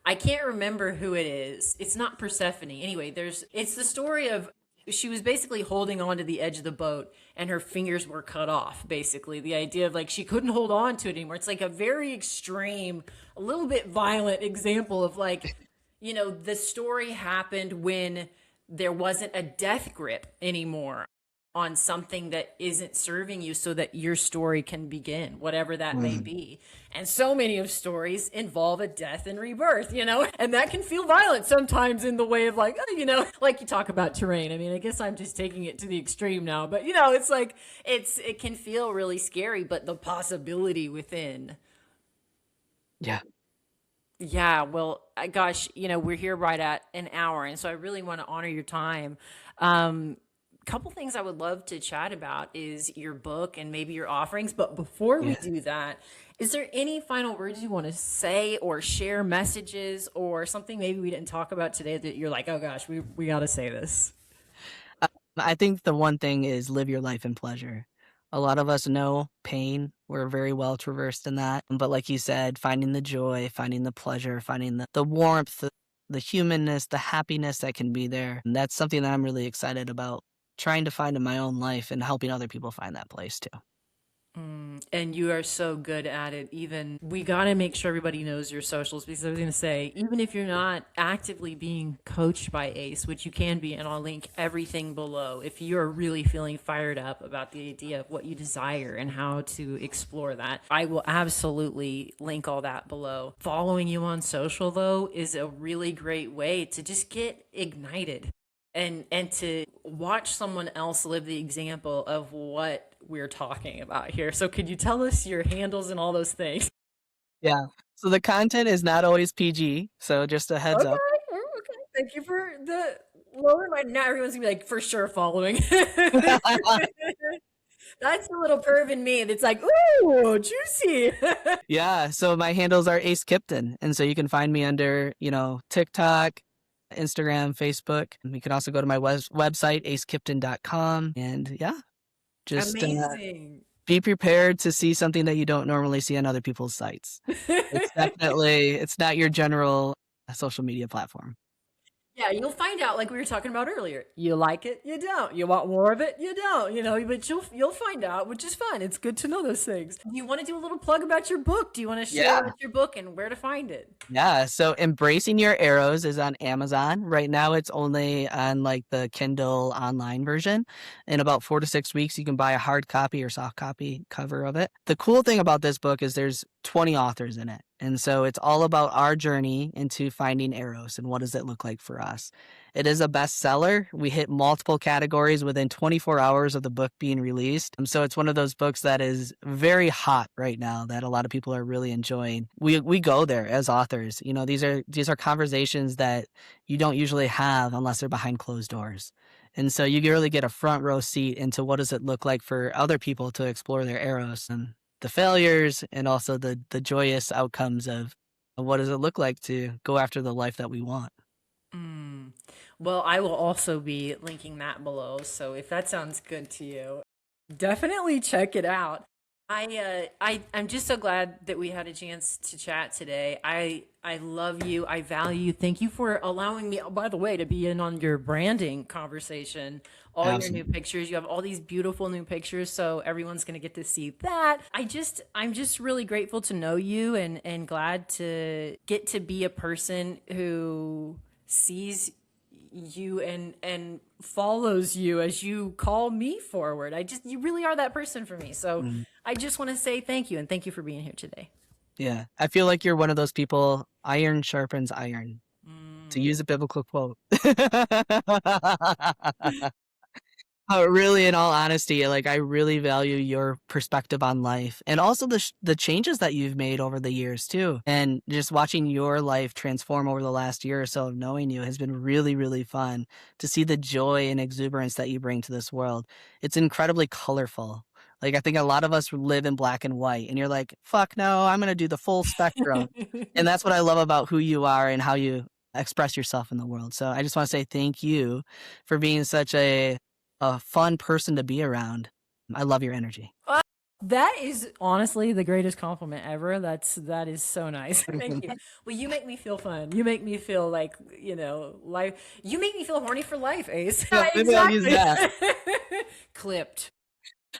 I can't remember who it is. It's not Persephone. Anyway, it's the story of, she was basically holding on to the edge of the boat and her fingers were cut off, basically. The idea of like she couldn't hold on to it anymore. It's like a very extreme, a little bit violent example of like, the story happened when there wasn't a death grip anymore on something that isn't serving you, so that your story can begin, whatever that may Mhm. be. And so many of stories involve a death and rebirth, and that can feel violent sometimes, in the way of like, like you talk about terrain. I mean, I guess I'm just taking it to the extreme now, but it's like, it can feel really scary, but the possibility within. Yeah. Yeah, well, gosh, we're here right at an hour, and so I really want to honor your time. Couple things I would love to chat about is your book and maybe your offerings. But before we Yeah. do that, is there any final words you want to say, or share messages, or something maybe we didn't talk about today that you're like, oh gosh, we got to say this? I think the one thing is live your life in pleasure. A lot of us know pain. We're very well traversed in that. But like you said, finding the joy, finding the pleasure, finding the warmth, the humanness, the happiness that can be there. And that's something that I'm really excited about trying to find in my own life and helping other people find that place too. And you are so good at it. Even we got to make sure everybody knows your socials, because I was going to say, even if you're not actively being coached by Ayce, which you can be, and I'll link everything below, if you're really feeling fired up about the idea of what you desire and how to explore that, I will absolutely link all that below. Following you on social, though, is a really great way to just get ignited and to watch someone else live the example of what we're talking about here. So could you tell us your handles and all those things? Yeah. So the content is not always PG. So just a heads Okay. up. Okay. Thank you for the lower my, now everyone's gonna be like, for sure following. That's the little perv in me that's like, ooh, juicy. Yeah. So my handles are Ayce Kyptyn. And so you can find me under, TikTok, Instagram, Facebook. And you can also go to my website, acekyptyn.com. And yeah, just Amazing. be prepared to see something that you don't normally see on other people's sites. It's not your general social media platform. Yeah, you'll find out, like we were talking about earlier. You like it, you don't. You want more of it, you don't. But you'll find out, which is fun. It's good to know those things. Do you want to do a little plug about your book? Do you want to share with your book and where to find it? Yeah, so Embracing Your Arrows is on Amazon. Right now it's only on like the Kindle online version. In about 4 to 6 weeks, you can buy a hard copy or soft copy cover of it. The cool thing about this book is there's 20 authors in it. And so it's all about our journey into finding Eros and what does it look like for us. It is a bestseller. We hit multiple categories within 24 hours of the book being released. So it's one of those books that is very hot right now that a lot of people are really enjoying. We go there as authors. These are conversations that you don't usually have unless they're behind closed doors. And so you really get a front row seat into what does it look like for other people to explore their Eros and the failures and also the joyous outcomes of what does it look like to go after the life that we want. Well, I will also be linking that below. So if that sounds good to you, definitely check it out. I'm just so glad that we had a chance to chat today. I love you. I value you. Thank you for allowing me, by the way, to be in on your branding conversation. All Absolutely. your new pictures. You have all these beautiful new pictures, so everyone's going to get to see that. I'm just really grateful to know you and glad to get to be a person who sees you and follows you as you call me forward. You really are that person for me. So I just want to say thank you, and thank you for being here today. Yeah. I feel like you're one of those people, iron sharpens iron, to use a biblical quote. Really, in all honesty, like I really value your perspective on life and also the changes that you've made over the years too. And just watching your life transform over the last year or so of knowing you has been really, really fun to see the joy and exuberance that you bring to this world. It's incredibly colorful. Like I think a lot of us live in black and white and you're like, fuck no, I'm going to do the full spectrum. And that's what I love about who you are and how you express yourself in the world. So I just want to say thank you for being such a fun person to be around. I love your energy. That is honestly the greatest compliment ever. That is so nice. Thank you. Well, you make me feel fun. You make me feel like, life. You make me feel horny for life, Ayce. Yeah, maybe I'll use that. Clipped.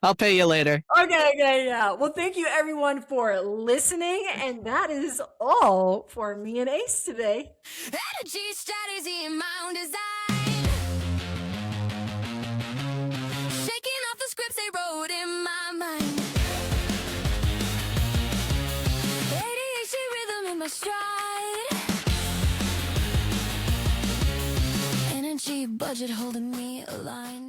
I'll pay you later. Okay, yeah. Well, thank you everyone for listening, and that is all for me and Ayce today. Energy, strategy, and my own design. Shaking off the scripts they wrote in my mind. ADHD rhythm in my stride. Energy budget holding me aligned.